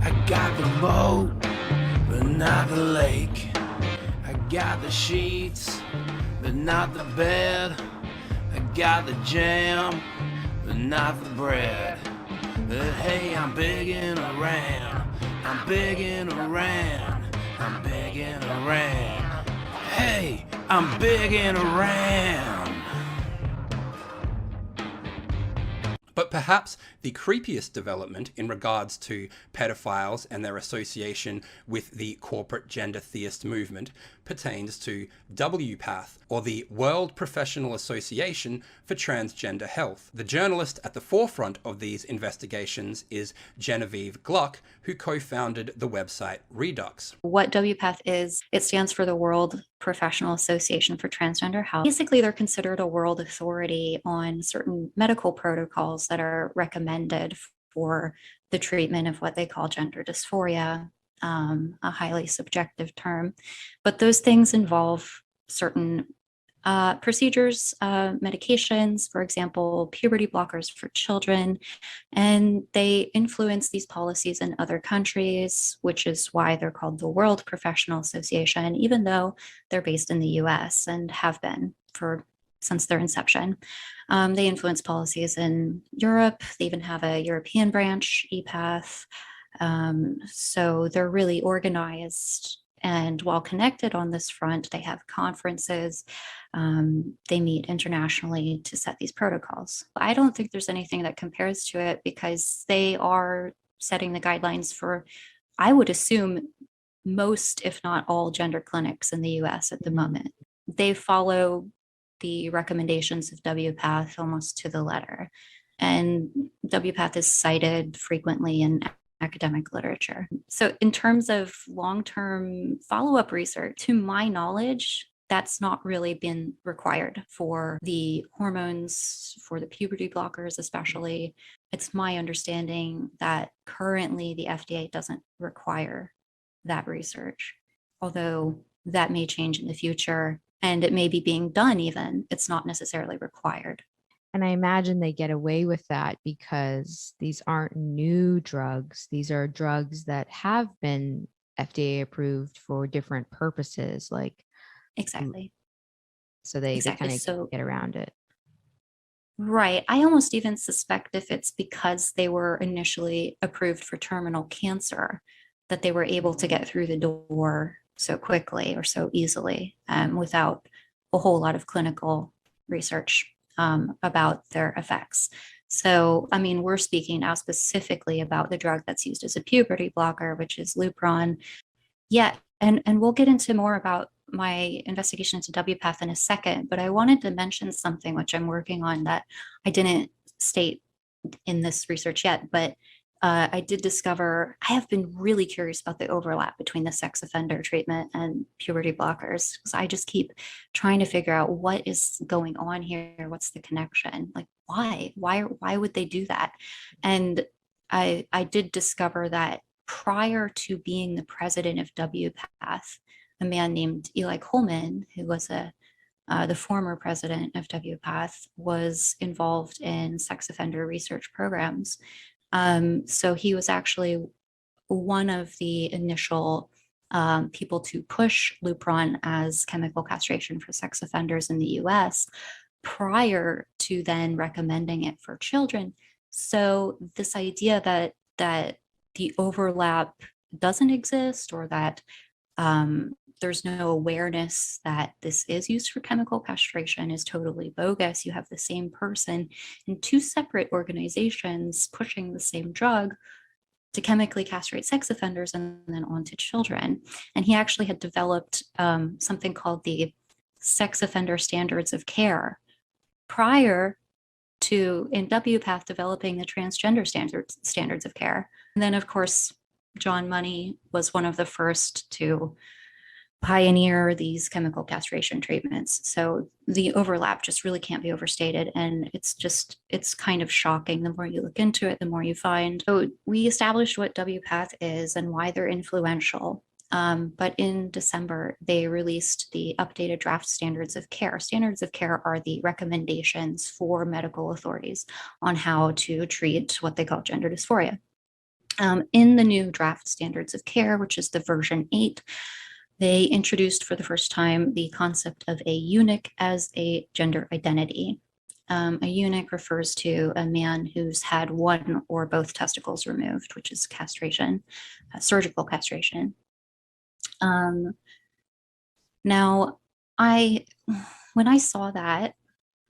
I got the boat, but not the lake. I got the sheets, but not the bed. I got the jam, but not the bread. But hey, I'm bigging around. I'm bigging around. I'm bigging around. Hey, I'm bigging around. But perhaps the creepiest development in regards to pedophiles and their association with the corporate gender theist movement pertains to WPATH, or the World Professional Association for Transgender Health. The journalist at the forefront of these investigations is Genevieve Gluck, who co-founded the website Redux. What WPATH is, it stands for the World Professional Association for Transgender Health. Basically, they're considered a world authority on certain medical protocols that are recommended for the treatment of what they call gender dysphoria, a highly subjective term. But those things involve certain procedures, medications, for example, puberty blockers for children, and they influence these policies in other countries, which is why they're called the World Professional Association, even though they're based in the US and have been since their inception. They influence policies in Europe. They even have a European branch, EPATH. So they're really organized and well connected on this front. They have conferences. They meet internationally to set these protocols. I don't think there's anything that compares to it because they are setting the guidelines for, I would assume, most, if not all, gender clinics in the US at the moment. They follow the recommendations of WPATH almost to the letter. And WPATH is cited frequently in academic literature. So in terms of long-term follow-up research, to my knowledge, that's not really been required for the hormones, for the puberty blockers especially. It's my understanding that currently the FDA doesn't require that research, although that may change in the future. And it may be being done even, it's not necessarily required. And I imagine they get away with that because these aren't new drugs. These are drugs that have been FDA approved for different purposes, like exactly. So they Exactly. kind of So get around it. Right. I almost even suspect if it's because they were initially approved for terminal cancer that they were able to get through the door so quickly or so easily without a whole lot of clinical research about their effects. So, I mean, we're speaking now specifically about the drug that's used as a puberty blocker, which is Lupron. Yeah, and we'll get into more about my investigation into WPATH in a second, but I wanted to mention something which I'm working on that I didn't state in this research yet, but I did discover, I have been really curious about the overlap between the sex offender treatment and puberty blockers, because I just keep trying to figure out what is going on here, what's the connection, like why would they do that? And I did discover that prior to being the president of WPATH, a man named Eli Coleman, who was the former president of WPATH, was involved in sex offender research programs. So he was actually one of the initial people to push Lupron as chemical castration for sex offenders in the US prior to then recommending it for children. So this idea that the overlap doesn't exist, or that there's no awareness that this is used for chemical castration, is totally bogus. You have the same person in two separate organizations pushing the same drug to chemically castrate sex offenders and then onto children. And he actually had developed something called the Sex Offender Standards of Care prior to, in WPATH, developing the transgender standards of care. And then, of course, John Money was one of the first to pioneer these chemical castration treatments. So the overlap just really can't be overstated. And it's kind of shocking. The more you look into it, the more you find. So we established what WPATH is and why they're influential. But in December, they released the updated draft standards of care. Standards of care are the recommendations for medical authorities on how to treat what they call gender dysphoria. In the new draft standards of care, which is the version 8, they introduced for the first time the concept of a eunuch as a gender identity. A eunuch refers to a man who's had one or both testicles removed, which is castration, surgical castration. Now, when I saw that,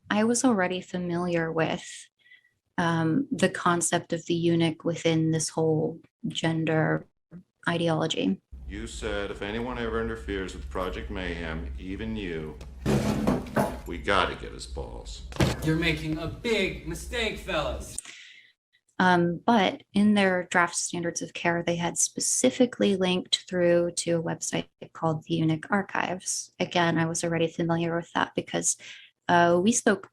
I was already familiar with the concept of the eunuch within this whole gender ideology. You said if anyone ever interferes with Project Mayhem, even you, we gotta get his balls. You're making a big mistake, fellas. But in their draft standards of care, they had specifically linked through to a website called the Eunuch Archives. Again, I was already familiar with that because we spoke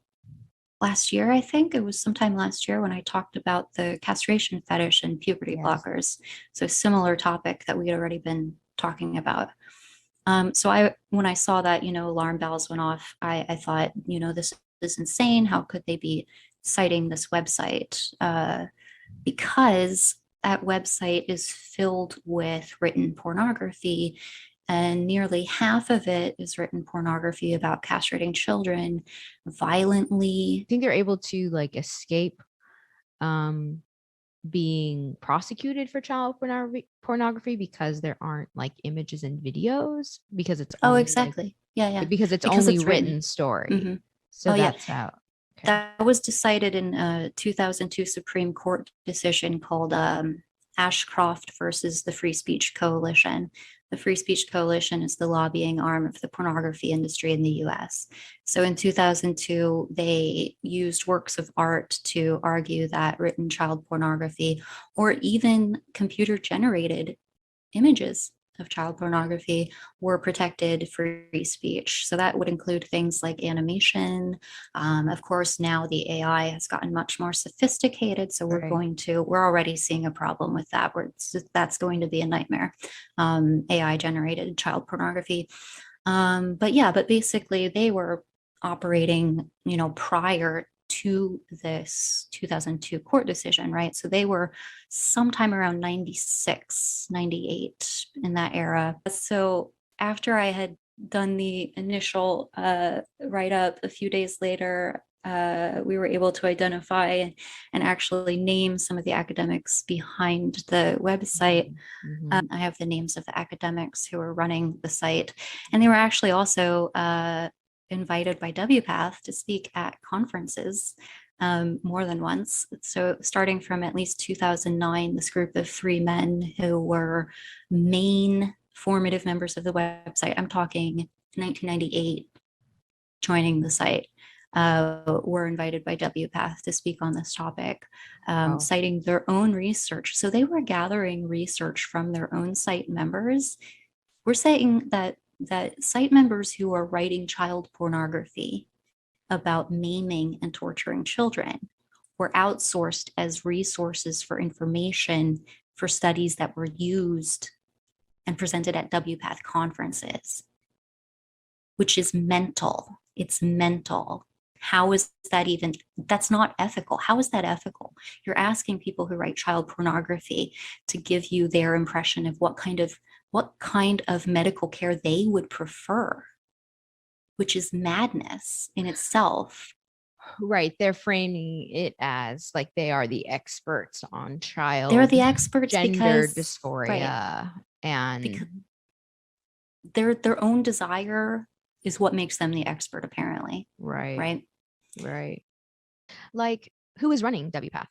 last year, I think. It was sometime last year when I talked about the castration fetish and puberty blockers. So a similar topic that we had already been talking about. So when I saw that, alarm bells went off, I thought, this is insane. How could they be citing this website? Because that website is filled with written pornography, and nearly half of it is written pornography about castrating children violently. I think they're able to escape being prosecuted for child pornography because there aren't images and videos, because it's only, exactly. Yeah. Because it's because only it's written story. Mm-hmm. So that's how. Okay. That was decided in a 2002 Supreme Court decision called Ashcroft versus the Free Speech Coalition. The Free Speech Coalition is the lobbying arm of the pornography industry in the US. So in 2002, they used works of art to argue that written child pornography, or even computer-generated images of child pornography, were protected free speech. So that would include things like animation. Of course, now the AI has gotten much more sophisticated. So we're already seeing a problem with that, where that's going to be a nightmare. AI generated child pornography. But basically they were operating, prior to this 2002 court decision, right? So they were sometime around 96, 98 in that era. So after I had done the initial write-up, a few days later, we were able to identify and actually name some of the academics behind the website. I have the names of the academics who are running the site, and they were actually also invited by WPATH to speak at conferences more than once. So starting from at least 2009, this group of 3 men who were main formative members of the website, I'm talking 1998, joining the site, were invited by WPATH to speak on this topic, citing their own research. So they were gathering research from their own site members. We're saying that site members who are writing child pornography about maiming and torturing children were outsourced as resources for information for studies that were used and presented at WPATH conferences, which is mental. It's mental. How is that even? That's not ethical. How is that ethical? You're asking people who write child pornography to give you their impression of what kind of medical care they would prefer, which is madness in itself. Right. They're framing it as like they are the experts on child. They're the experts gender because, dysphoria, and because their own desire is what makes them the expert, apparently. Right. Like, who is running WPATH?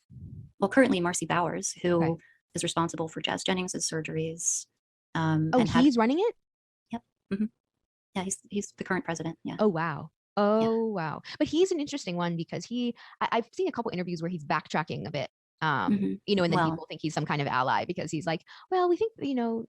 Well, currently Marcy Bowers, who is responsible for Jazz Jennings' surgeries. He's running it? Yep. Yeah, he's the current president. Yeah. Oh, wow. Wow. But he's an interesting one because I've seen a couple interviews where he's backtracking a bit. And then people think he's some kind of ally because he's like, well, we think,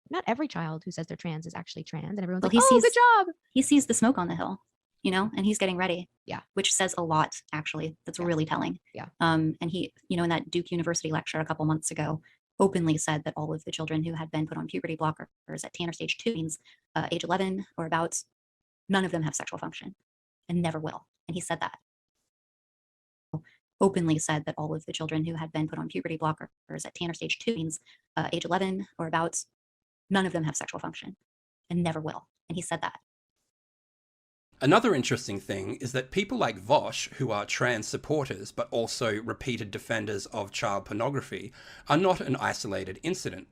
not every child who says they're trans is actually trans. And everyone's like, good job. He sees the smoke on the hill, and he's getting ready. Yeah. Which says a lot, actually. That's really telling. Yeah. And he, in that Duke University lecture a couple months ago, openly said that all of the children who had been put on puberty blockers at Tanner stage 2, means age 11 or about, none of them have sexual function and never will. And he said that. Openly said that all of the children who had been put on puberty blockers at Tanner stage 2, means age 11 or about, none of them have sexual function and never will. And he said that. Another interesting thing is that people like Vaush, who are trans supporters but also repeated defenders of child pornography, are not an isolated incident.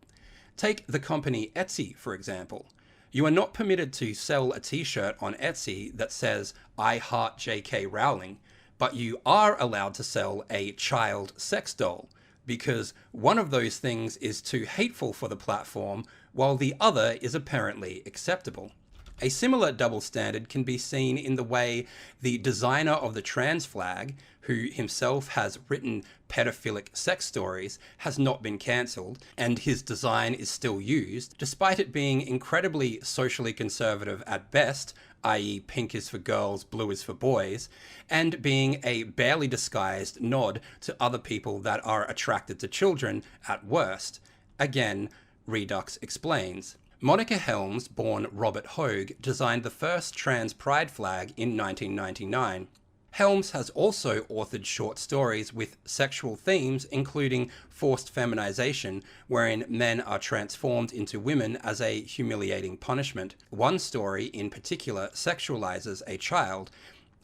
Take the company Etsy, for example. You are not permitted to sell a t-shirt on Etsy that says, "I heart J.K. Rowling," but you are allowed to sell a child sex doll, because one of those things is too hateful for the platform, while the other is apparently acceptable. A similar double standard can be seen in the way the designer of the trans flag, who himself has written pedophilic sex stories, has not been cancelled, and his design is still used, despite it being incredibly socially conservative at best, i.e. pink is for girls, blue is for boys, and being a barely disguised nod to other people that are attracted to children at worst. Again, Redux explains. Monica Helms, born Robert Hogue, designed the first trans pride flag in 1999. Helms has also authored short stories with sexual themes, including forced feminization, wherein men are transformed into women as a humiliating punishment. One story in particular sexualizes a child,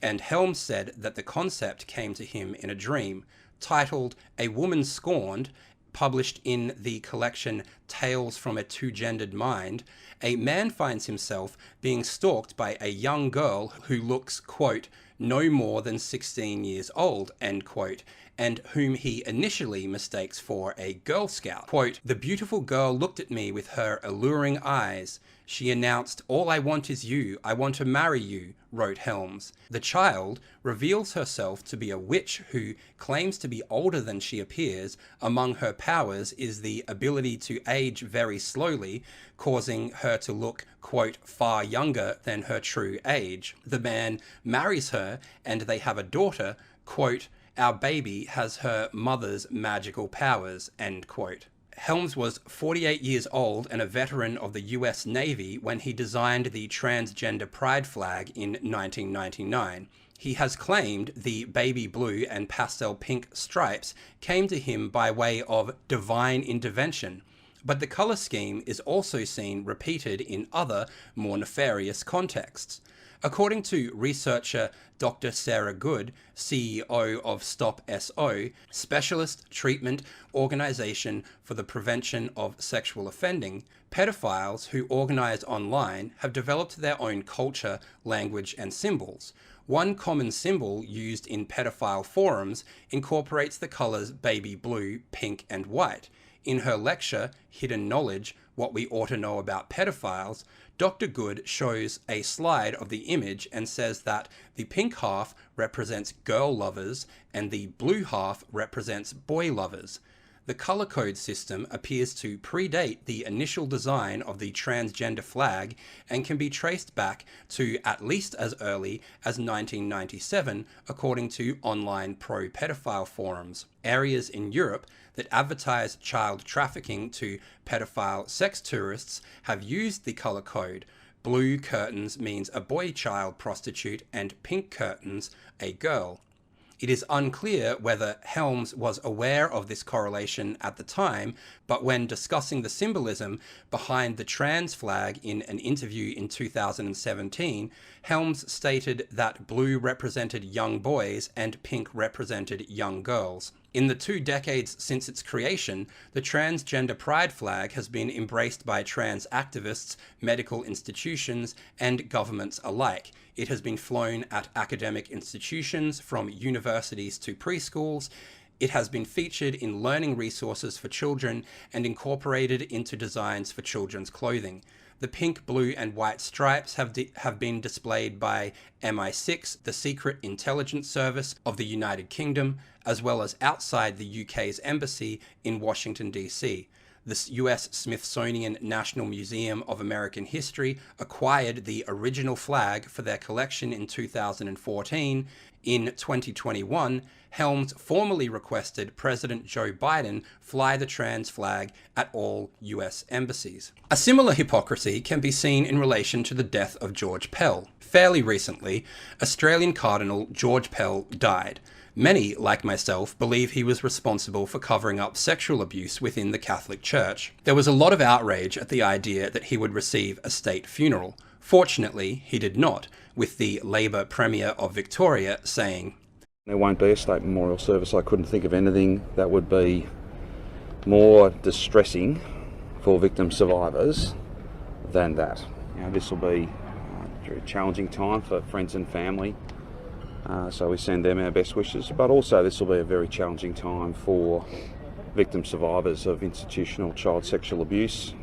and Helms said that the concept came to him in a dream. Titled "A Woman Scorned," published in the collection Tales from a Two-Gendered Mind, a man finds himself being stalked by a young girl who looks, quote, no more than 16 years old, end quote, and whom he initially mistakes for a Girl Scout. Quote, "The beautiful girl looked at me with her alluring eyes. She announced, 'All I want is you. I want to marry you,'" wrote Helms. The child reveals herself to be a witch who claims to be older than she appears. Among her powers is the ability to age very slowly, causing her to look, quote, far younger than her true age. The man marries her and they have a daughter, quote, "Our baby has her mother's magical powers," end quote. Helms was 48 years old and a veteran of the US Navy when he designed the transgender pride flag in 1999. He has claimed the baby blue and pastel pink stripes came to him by way of divine intervention, but the color scheme is also seen repeated in other, more nefarious contexts. According to researcher Dr. Sarah Good, CEO of Stop SO, Specialist Treatment Organization for the Prevention of Sexual Offending, pedophiles who organize online have developed their own culture, language, and symbols. One common symbol used in pedophile forums incorporates the colors baby blue, pink, and white. In her lecture, Hidden Knowledge, What We Ought to Know About Pedophiles, Dr. Good shows a slide of the image and says that the pink half represents girl lovers and the blue half represents boy lovers. The color code system appears to predate the initial design of the transgender flag and can be traced back to at least as early as 1997, according to online pro-pedophile forums. Areas in Europe that advertise child trafficking to pedophile sex tourists have used the color code. Blue curtains means a boy child prostitute and pink curtains a girl. It is unclear whether Helms was aware of this correlation at the time, but when discussing the symbolism behind the trans flag in an interview in 2017, Helms stated that blue represented young boys and pink represented young girls. In the 2 decades since its creation, the transgender pride flag has been embraced by trans activists, medical institutions, and governments alike. It has been flown at academic institutions, from universities to preschools. It has been featured in learning resources for children and incorporated into designs for children's clothing. The pink, blue, and white stripes have been displayed by MI6, the Secret Intelligence Service of the United Kingdom, as well as outside the UK's embassy in Washington, D.C. The US Smithsonian National Museum of American History acquired the original flag for their collection in 2014. In 2021, Helms formally requested President Joe Biden fly the trans flag at all US embassies. A similar hypocrisy can be seen in relation to the death of George Pell. Fairly recently, Australian Cardinal George Pell died. Many, like myself, believe he was responsible for covering up sexual abuse within the Catholic Church. There was a lot of outrage at the idea that he would receive a state funeral. Fortunately, he did not, with the Labor Premier of Victoria saying, "There won't be a state memorial service. I couldn't think of anything that would be more distressing for victim survivors than that. This will be a very challenging time for friends and family. So we send them our best wishes, but also this will be a very challenging time for victim survivors of institutional child sexual abuse."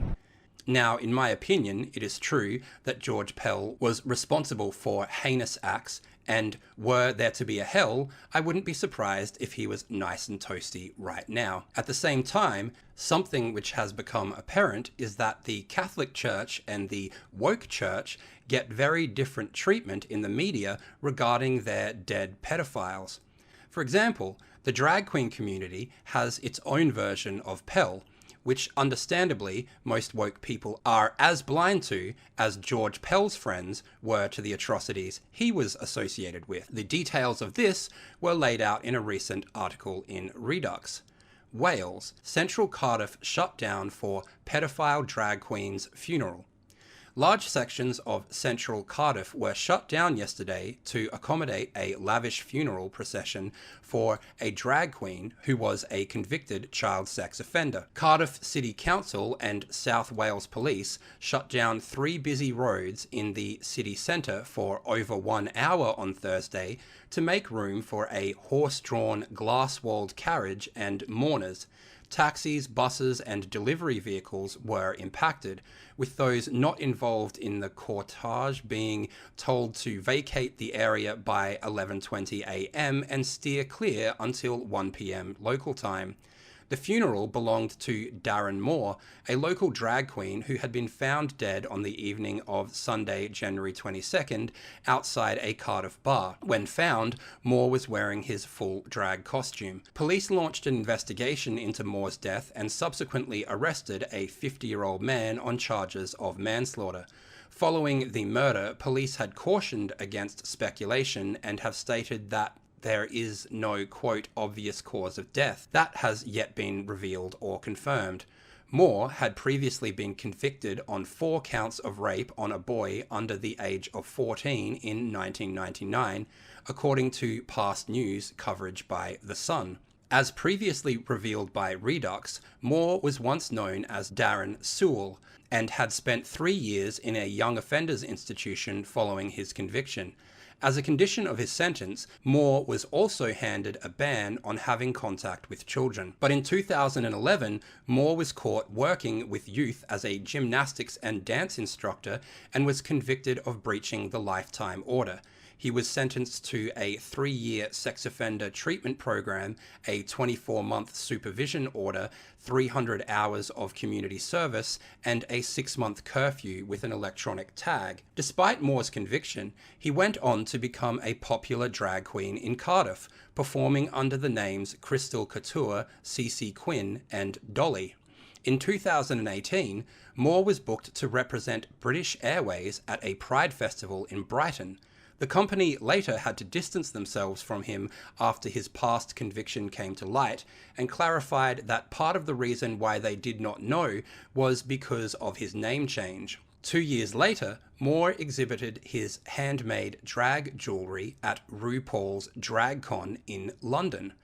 Now, in my opinion, it is true that George Pell was responsible for heinous acts, and were there to be a hell, I wouldn't be surprised if he was nice and toasty right now. At the same time, something which has become apparent is that the Catholic Church and the woke church get very different treatment in the media regarding their dead pedophiles. For example, the drag queen community has its own version of Pell, which understandably most woke people are as blind to as George Pell's friends were to the atrocities he was associated with. The details of this were laid out in a recent article in Redux. Wales, Central Cardiff shut down for pedophile drag queen's funeral. Large sections of central Cardiff were shut down yesterday to accommodate a lavish funeral procession for a drag queen who was a convicted child sex offender. Cardiff City Council and South Wales Police shut down 3 busy roads in the city centre for over 1 hour on Thursday to make room for a horse-drawn, glass-walled carriage and mourners. Taxis, buses, and delivery vehicles were impacted, with those not involved in the cortege being told to vacate the area by 11:20 a.m. and steer clear until 1 p.m. local time. The funeral belonged to Darren Moore, a local drag queen who had been found dead on the evening of Sunday, January 22nd, outside a Cardiff bar. When found, Moore was wearing his full drag costume. Police launched an investigation into Moore's death and subsequently arrested a 50-year-old man on charges of manslaughter. Following the murder, police had cautioned against speculation and have stated that there is no, quote, obvious cause of death. That has yet been revealed or confirmed. Moore had previously been convicted on 4 counts of rape on a boy under the age of 14 in 1999, according to past news coverage by The Sun. As previously revealed by Redux, Moore was once known as Darren Sewell and had spent 3 years in a young offenders institution following his conviction. As a condition of his sentence, Moore was also handed a ban on having contact with children. But in 2011, Moore was caught working with youth as a gymnastics and dance instructor and was convicted of breaching the lifetime order. He was sentenced to a 3-year sex offender treatment program, a 24-month supervision order, 300 hours of community service, and a 6-month curfew with an electronic tag. Despite Moore's conviction, he went on to become a popular drag queen in Cardiff, performing under the names Crystal Couture, Cece Quinn, and Dolly. In 2018, Moore was booked to represent British Airways at a Pride festival in Brighton. The company later had to distance themselves from him after his past conviction came to light, and clarified that part of the reason why they did not know was because of his name change. 2 years later, Moore exhibited his handmade drag jewellery at RuPaul's DragCon in London.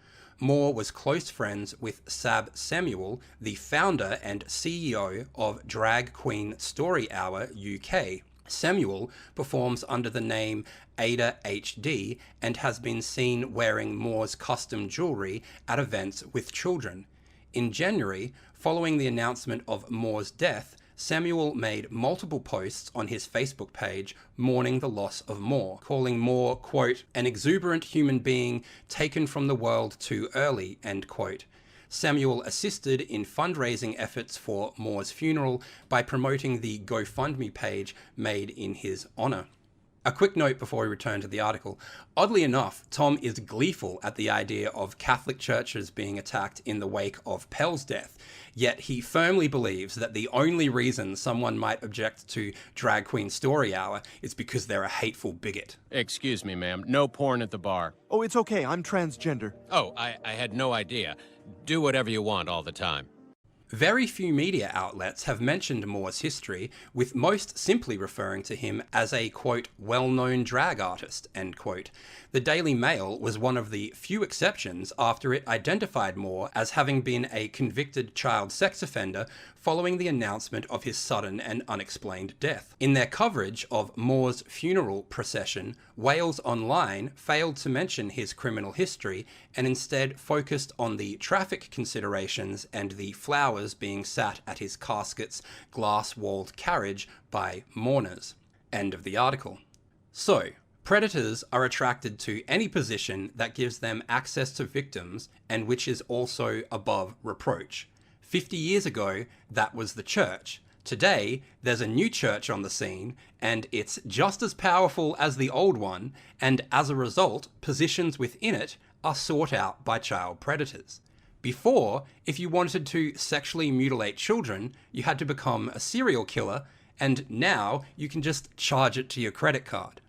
Moore was close friends with Sab Samuel, the founder and CEO of Drag Queen Story Hour UK. Samuel performs under the name Ada HD and has been seen wearing Moore's custom jewellery at events with children. In January, following the announcement of Moore's death, Samuel made multiple posts on his Facebook page mourning the loss of Moore, calling Moore, quote, an exuberant human being taken from the world too early, end quote. Samuel assisted in fundraising efforts for Moore's funeral by promoting the GoFundMe page made in his honour. A quick note before we return to the article. Oddly enough, Tom is gleeful at the idea of Catholic churches being attacked in the wake of Pell's death, yet he firmly believes that the only reason someone might object to Drag Queen Story Hour is because they're a hateful bigot. Excuse me, ma'am. No porn at the bar. Oh, it's okay. I'm transgender. Oh, I had no idea. Do whatever you want all the time. Very few media outlets have mentioned Moore's history, with most simply referring to him as a, quote, well-known drag artist, end quote. The Daily Mail was one of the few exceptions after it identified Moore as having been a convicted child sex offender following the announcement of his sudden and unexplained death. In their coverage of Moore's funeral procession, Wales Online failed to mention his criminal history and instead focused on the traffic considerations and the flowers being sat at his casket's glass-walled carriage by mourners. End of the article. So, predators are attracted to any position that gives them access to victims and which is also above reproach. 50 years ago, that was the church. Today, there's a new church on the scene, and it's just as powerful as the old one, and as a result, positions within it are sought out by child predators. Before, if you wanted to sexually mutilate children, you had to become a serial killer, and now you can just charge it to your credit card.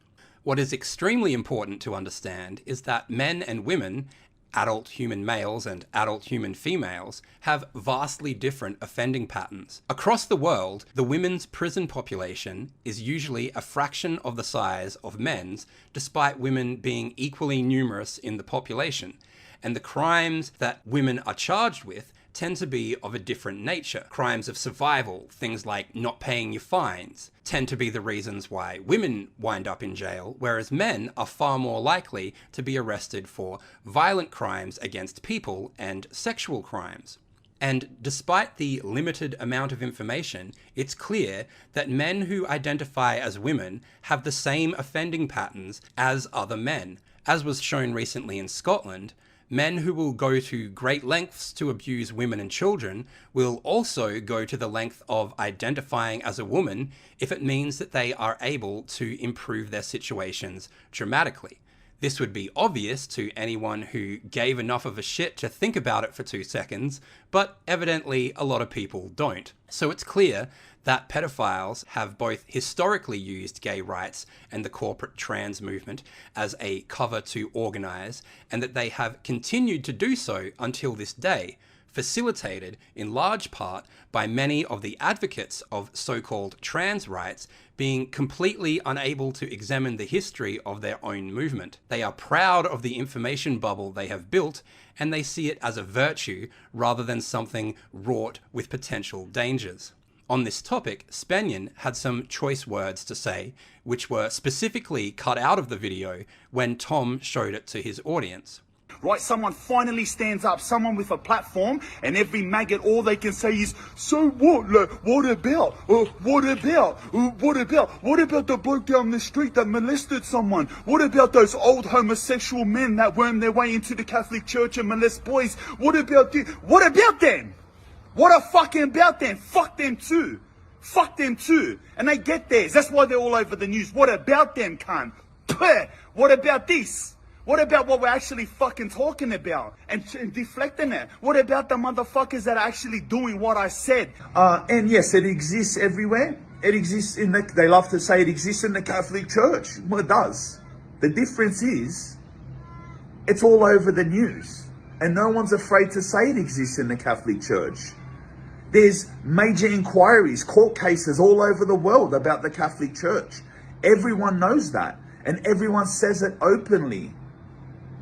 What is extremely important to understand is that men and women, adult human males and adult human females, have vastly different offending patterns. Across the world, the women's prison population is usually a fraction of the size of men's, despite women being equally numerous in the population. And the crimes that women are charged with tend to be of a different nature. Crimes of survival, things like not paying your fines, tend to be the reasons why women wind up in jail, whereas men are far more likely to be arrested for violent crimes against people and sexual crimes. And despite the limited amount of information, it's clear that men who identify as women have the same offending patterns as other men. As was shown recently in Scotland, men who will go to great lengths to abuse women and children will also go to the length of identifying as a woman if it means that they are able to improve their situations dramatically. This would be obvious to anyone who gave enough of a shit to think about it for 2 seconds, but evidently a lot of people don't. So it's clear that pedophiles have both historically used gay rights and the corporate trans movement as a cover to organize, and that they have continued to do so until this day, facilitated in large part by many of the advocates of so-called trans rights being completely unable to examine the history of their own movement. They are proud of the information bubble they have built, and they see it as a virtue rather than something wrought with potential dangers. On this topic, Spanian had some choice words to say, which were specifically cut out of the video when Tom showed it to his audience. Right, someone finally stands up, someone with a platform, and every maggot, all they can say is, so what, like, what about the bloke down the street that molested someone? What about those old homosexual men that worm their way into the Catholic Church and molest boys? What about them? What fucking about them? Fuck them too. Fuck them too. And they get theirs. That's why they're all over the news. What about them, cunt? Puh. What about this? What about what we're actually fucking talking about and deflecting it? What about the motherfuckers that are actually doing what I said? And yes, it exists everywhere. It exists they love to say it exists in the Catholic Church. Well, it does. The difference is, it's all over the news. And no one's afraid to say it exists in the Catholic Church. There's major inquiries, court cases all over the world about the Catholic Church. Everyone knows that. And everyone says it openly.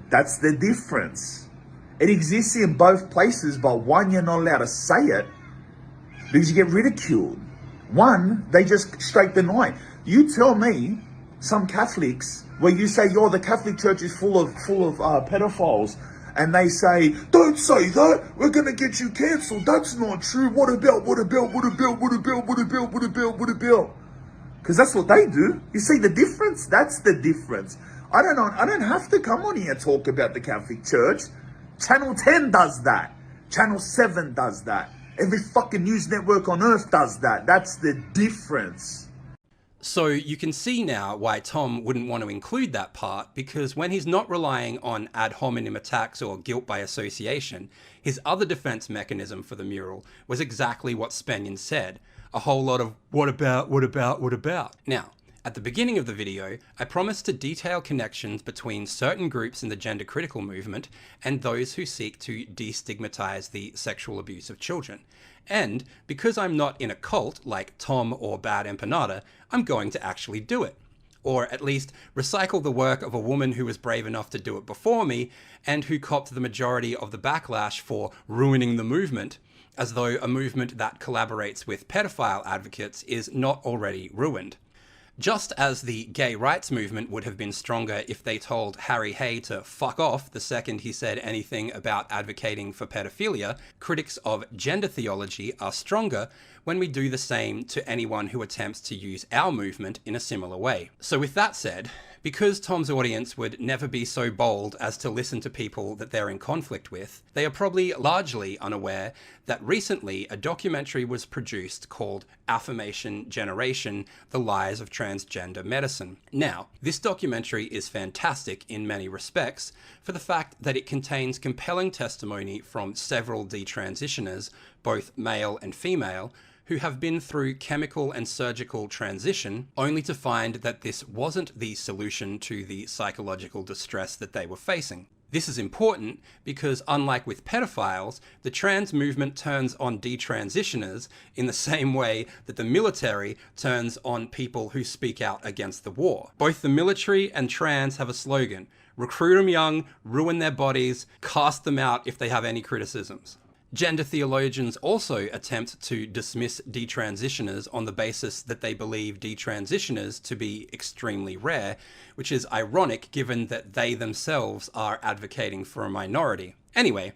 That's the difference. It exists in both places, but one, you're not allowed to say it because you get ridiculed. One, they just straight deny. You tell me some Catholics where you say, the Catholic Church is full of pedophiles, and they say, don't say that, we're gonna get you cancelled. That's not true. What about? Because that's what they do. You see the difference? That's the difference. I don't have to come on here and talk about the Catholic Church. Channel 10 does that. Channel 7 does that. Every fucking news network on earth does that. That's the difference. So you can see now why Tom wouldn't want to include that part, because when he's not relying on ad hominem attacks or guilt by association, his other defense mechanism for the mural was exactly what Spanian said. A whole lot of what about? Now, at the beginning of the video, I promised to detail connections between certain groups in the gender critical movement and those who seek to destigmatize the sexual abuse of children. And because I'm not in a cult like Tom or Bad Empanada, I'm going to actually do it. Or at least recycle the work of a woman who was brave enough to do it before me and who copped the majority of the backlash for ruining the movement, as though a movement that collaborates with pedophile advocates is not already ruined. Just as the gay rights movement would have been stronger if they told Harry Hay to fuck off the second he said anything about advocating for pedophilia, critics of gender theology are stronger when we do the same to anyone who attempts to use our movement in a similar way. So with that said, because Tom's audience would never be so bold as to listen to people that they're in conflict with, they are probably largely unaware that recently a documentary was produced called Affirmation Generation: The Lies of Transgender Medicine. Now, this documentary is fantastic in many respects for the fact that it contains compelling testimony from several detransitioners, both male and female, who have been through chemical and surgical transition, only to find that this wasn't the solution to the psychological distress that they were facing. This is important because, unlike with pedophiles, the trans movement turns on detransitioners in the same way that the military turns on people who speak out against the war. Both the military and trans have a slogan: recruit them young, ruin their bodies, cast them out if they have any criticisms. Gender theologians also attempt to dismiss detransitioners on the basis that they believe detransitioners to be extremely rare, which is ironic given that they themselves are advocating for a minority. Anyway,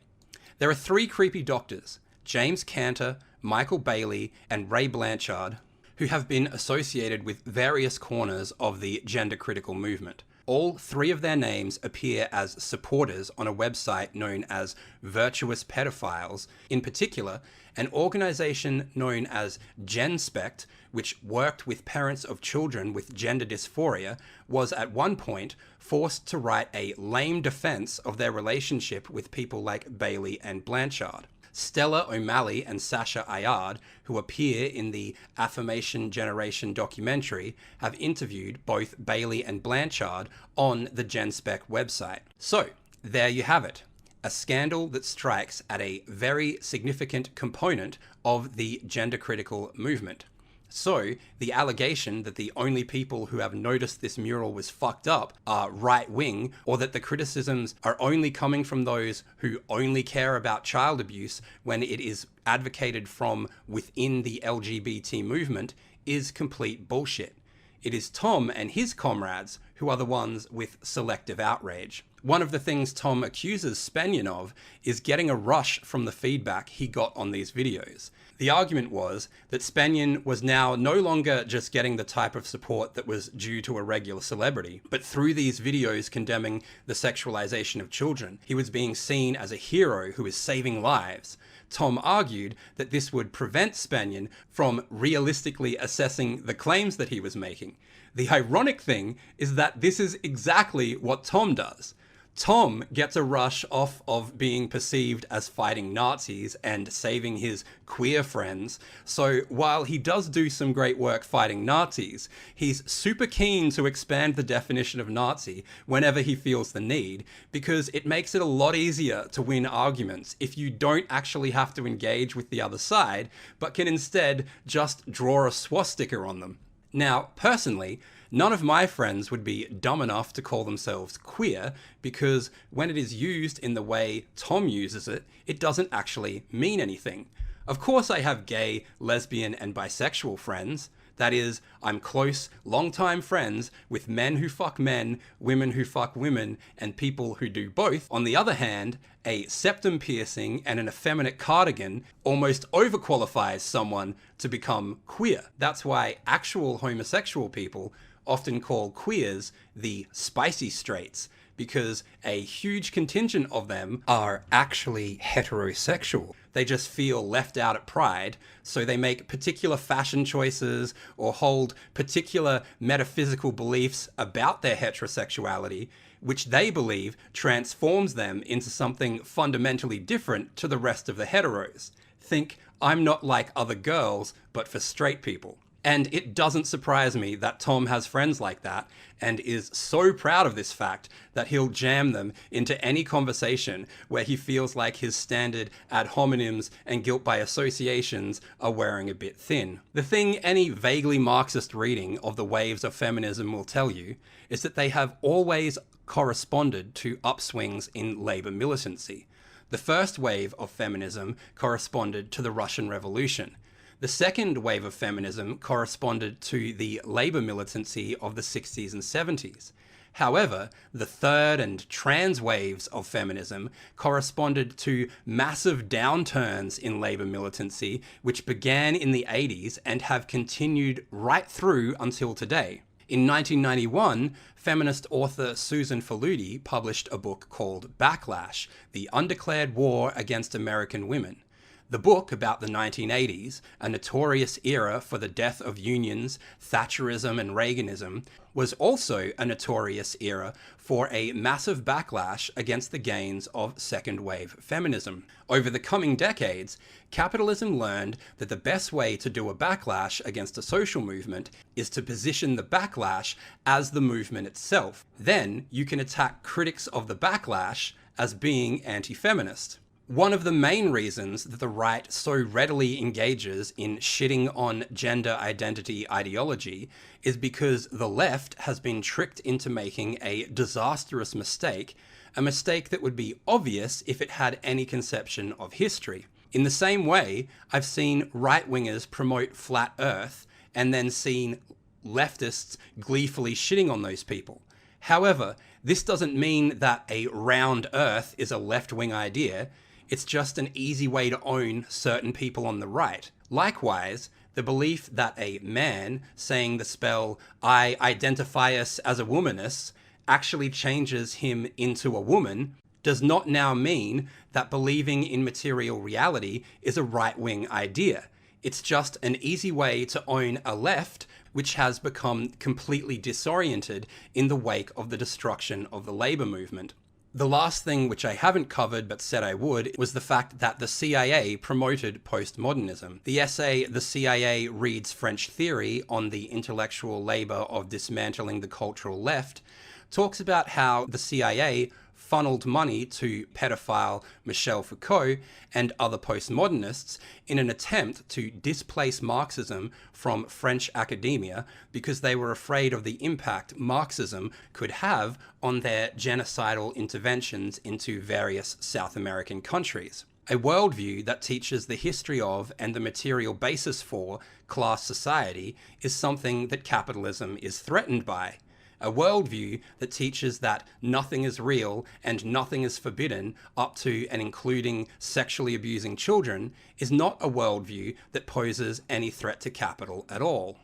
there are 3 creepy doctors, James Cantor, Michael Bailey, and Ray Blanchard, who have been associated with various corners of the gender critical movement. All 3 of their names appear as supporters on a website known as Virtuous Pedophiles, in particular, an organization known as Genspect, which worked with parents of children with gender dysphoria, was at one point forced to write a lame defense of their relationship with people like Bailey and Blanchard. Stella O'Malley and Sasha Ayard, who appear in the Affirmation Generation documentary, have interviewed both Bailey and Blanchard on the Genspect website. So, there you have it. a scandal that strikes at a very significant component of the gender-critical movement. So, the allegation that the only people who have noticed this mural was fucked up are right-wing, or that the criticisms are only coming from those who only care about child abuse when it is advocated from within the LGBT movement, is complete bullshit. It is Tom and his comrades who are the ones with selective outrage. One of the things Tom accuses Spanian of is getting a rush from the feedback he got on these videos. The argument was that Spanian was now no longer just getting the type of support that was due to a regular celebrity, but through these videos condemning the sexualization of children, he was being seen as a hero who is saving lives. Tom argued that this would prevent Spanian from realistically assessing the claims that he was making. The ironic thing is that this is exactly what Tom does. Tom gets a rush off of being perceived as fighting Nazis and saving his queer friends. So while he does do some great work fighting Nazis, he's super keen to expand the definition of Nazi whenever he feels the need, because it makes it a lot easier to win arguments if you don't actually have to engage with the other side, but can instead just draw a swastika on them. Now, personally, none of my friends would be dumb enough to call themselves queer, because when it is used in the way Tom uses it, it doesn't actually mean anything. Of course I have gay, lesbian, and bisexual friends. That is, I'm close, long-time friends with men who fuck men, women who fuck women, and people who do both. On the other hand, a septum piercing and an effeminate cardigan almost overqualifies someone to become queer. That's why actual homosexual people often call queers the spicy straights, because a huge contingent of them are actually heterosexual. They just feel left out at Pride, so they make particular fashion choices or hold particular metaphysical beliefs about their heterosexuality, which they believe transforms them into something fundamentally different to the rest of the heteros. Think, I'm not like other girls, but for straight people. And it doesn't surprise me that Tom has friends like that and is so proud of this fact that he'll jam them into any conversation where he feels like his standard ad hominems and guilt by associations are wearing a bit thin. The thing any vaguely Marxist reading of the waves of feminism will tell you is that they have always corresponded to upswings in labor militancy. The first wave of feminism corresponded to the Russian Revolution. The second wave of feminism corresponded to the labor militancy of the 60s and 70s. However, the third and trans waves of feminism corresponded to massive downturns in labor militancy, which began in the 80s and have continued right through until today. In 1991, feminist author Susan Folie published a book called Backlash: The Undeclared War Against American Women. The book, about the 1980s, a notorious era for the death of unions, Thatcherism and Reaganism, was also a notorious era for a massive backlash against the gains of second-wave feminism. Over the coming decades, capitalism learned that the best way to do a backlash against a social movement is to position the backlash as the movement itself. Then you can attack critics of the backlash as being anti-feminist. One of the main reasons that the right so readily engages in shitting on gender identity ideology is because the left has been tricked into making a disastrous mistake, a mistake that would be obvious if it had any conception of history. In the same way, I've seen right-wingers promote flat Earth and then seen leftists gleefully shitting on those people. However, this doesn't mean that a round Earth is a left-wing idea. It's just an easy way to own certain people on the right. Likewise, the belief that a man saying the spell, I identify us as a womaness, actually changes him into a woman, does not now mean that believing in material reality is a right-wing idea. It's just an easy way to own a left which has become completely disoriented in the wake of the destruction of the labor movement. The last thing, which I haven't covered but said I would, was the fact that the CIA promoted postmodernism. The essay "The CIA Reads French Theory on the Intellectual Labor of Dismantling the Cultural Left" talks about how the CIA funneled money to pedophile Michel Foucault and other postmodernists in an attempt to displace Marxism from French academia because they were afraid of the impact Marxism could have on their genocidal interventions into various South American countries. A worldview that teaches the history of and the material basis for class society is something that capitalism is threatened by. A worldview that teaches that nothing is real and nothing is forbidden up to and including sexually abusing children is not a worldview that poses any threat to capital at all.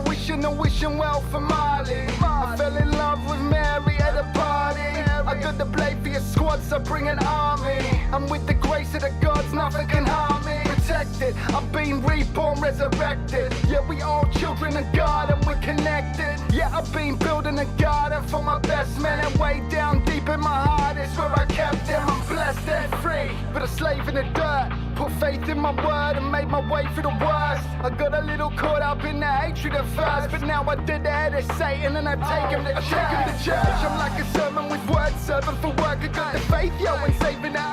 Wishing and wishing well for Marley. I fell in love with Mary at a party. I got the blade for your squad, so bring an army. And with the grace of the gods, nothing can harm me. Protected, I've been reborn, resurrected. Yeah, we all children of God and we're connected. Yeah, I've been building a garden for my best men. And way down deep in my heart is where I kept them. I'm blessed and free, but a slave in the dirt. Put faith in my word and made my way through the worst. I got a little caught up in the hatred at first, but now I did the head of Satan and I take him to church. I'm like a sermon with words, serving for work. I got the faith, yo, and saving the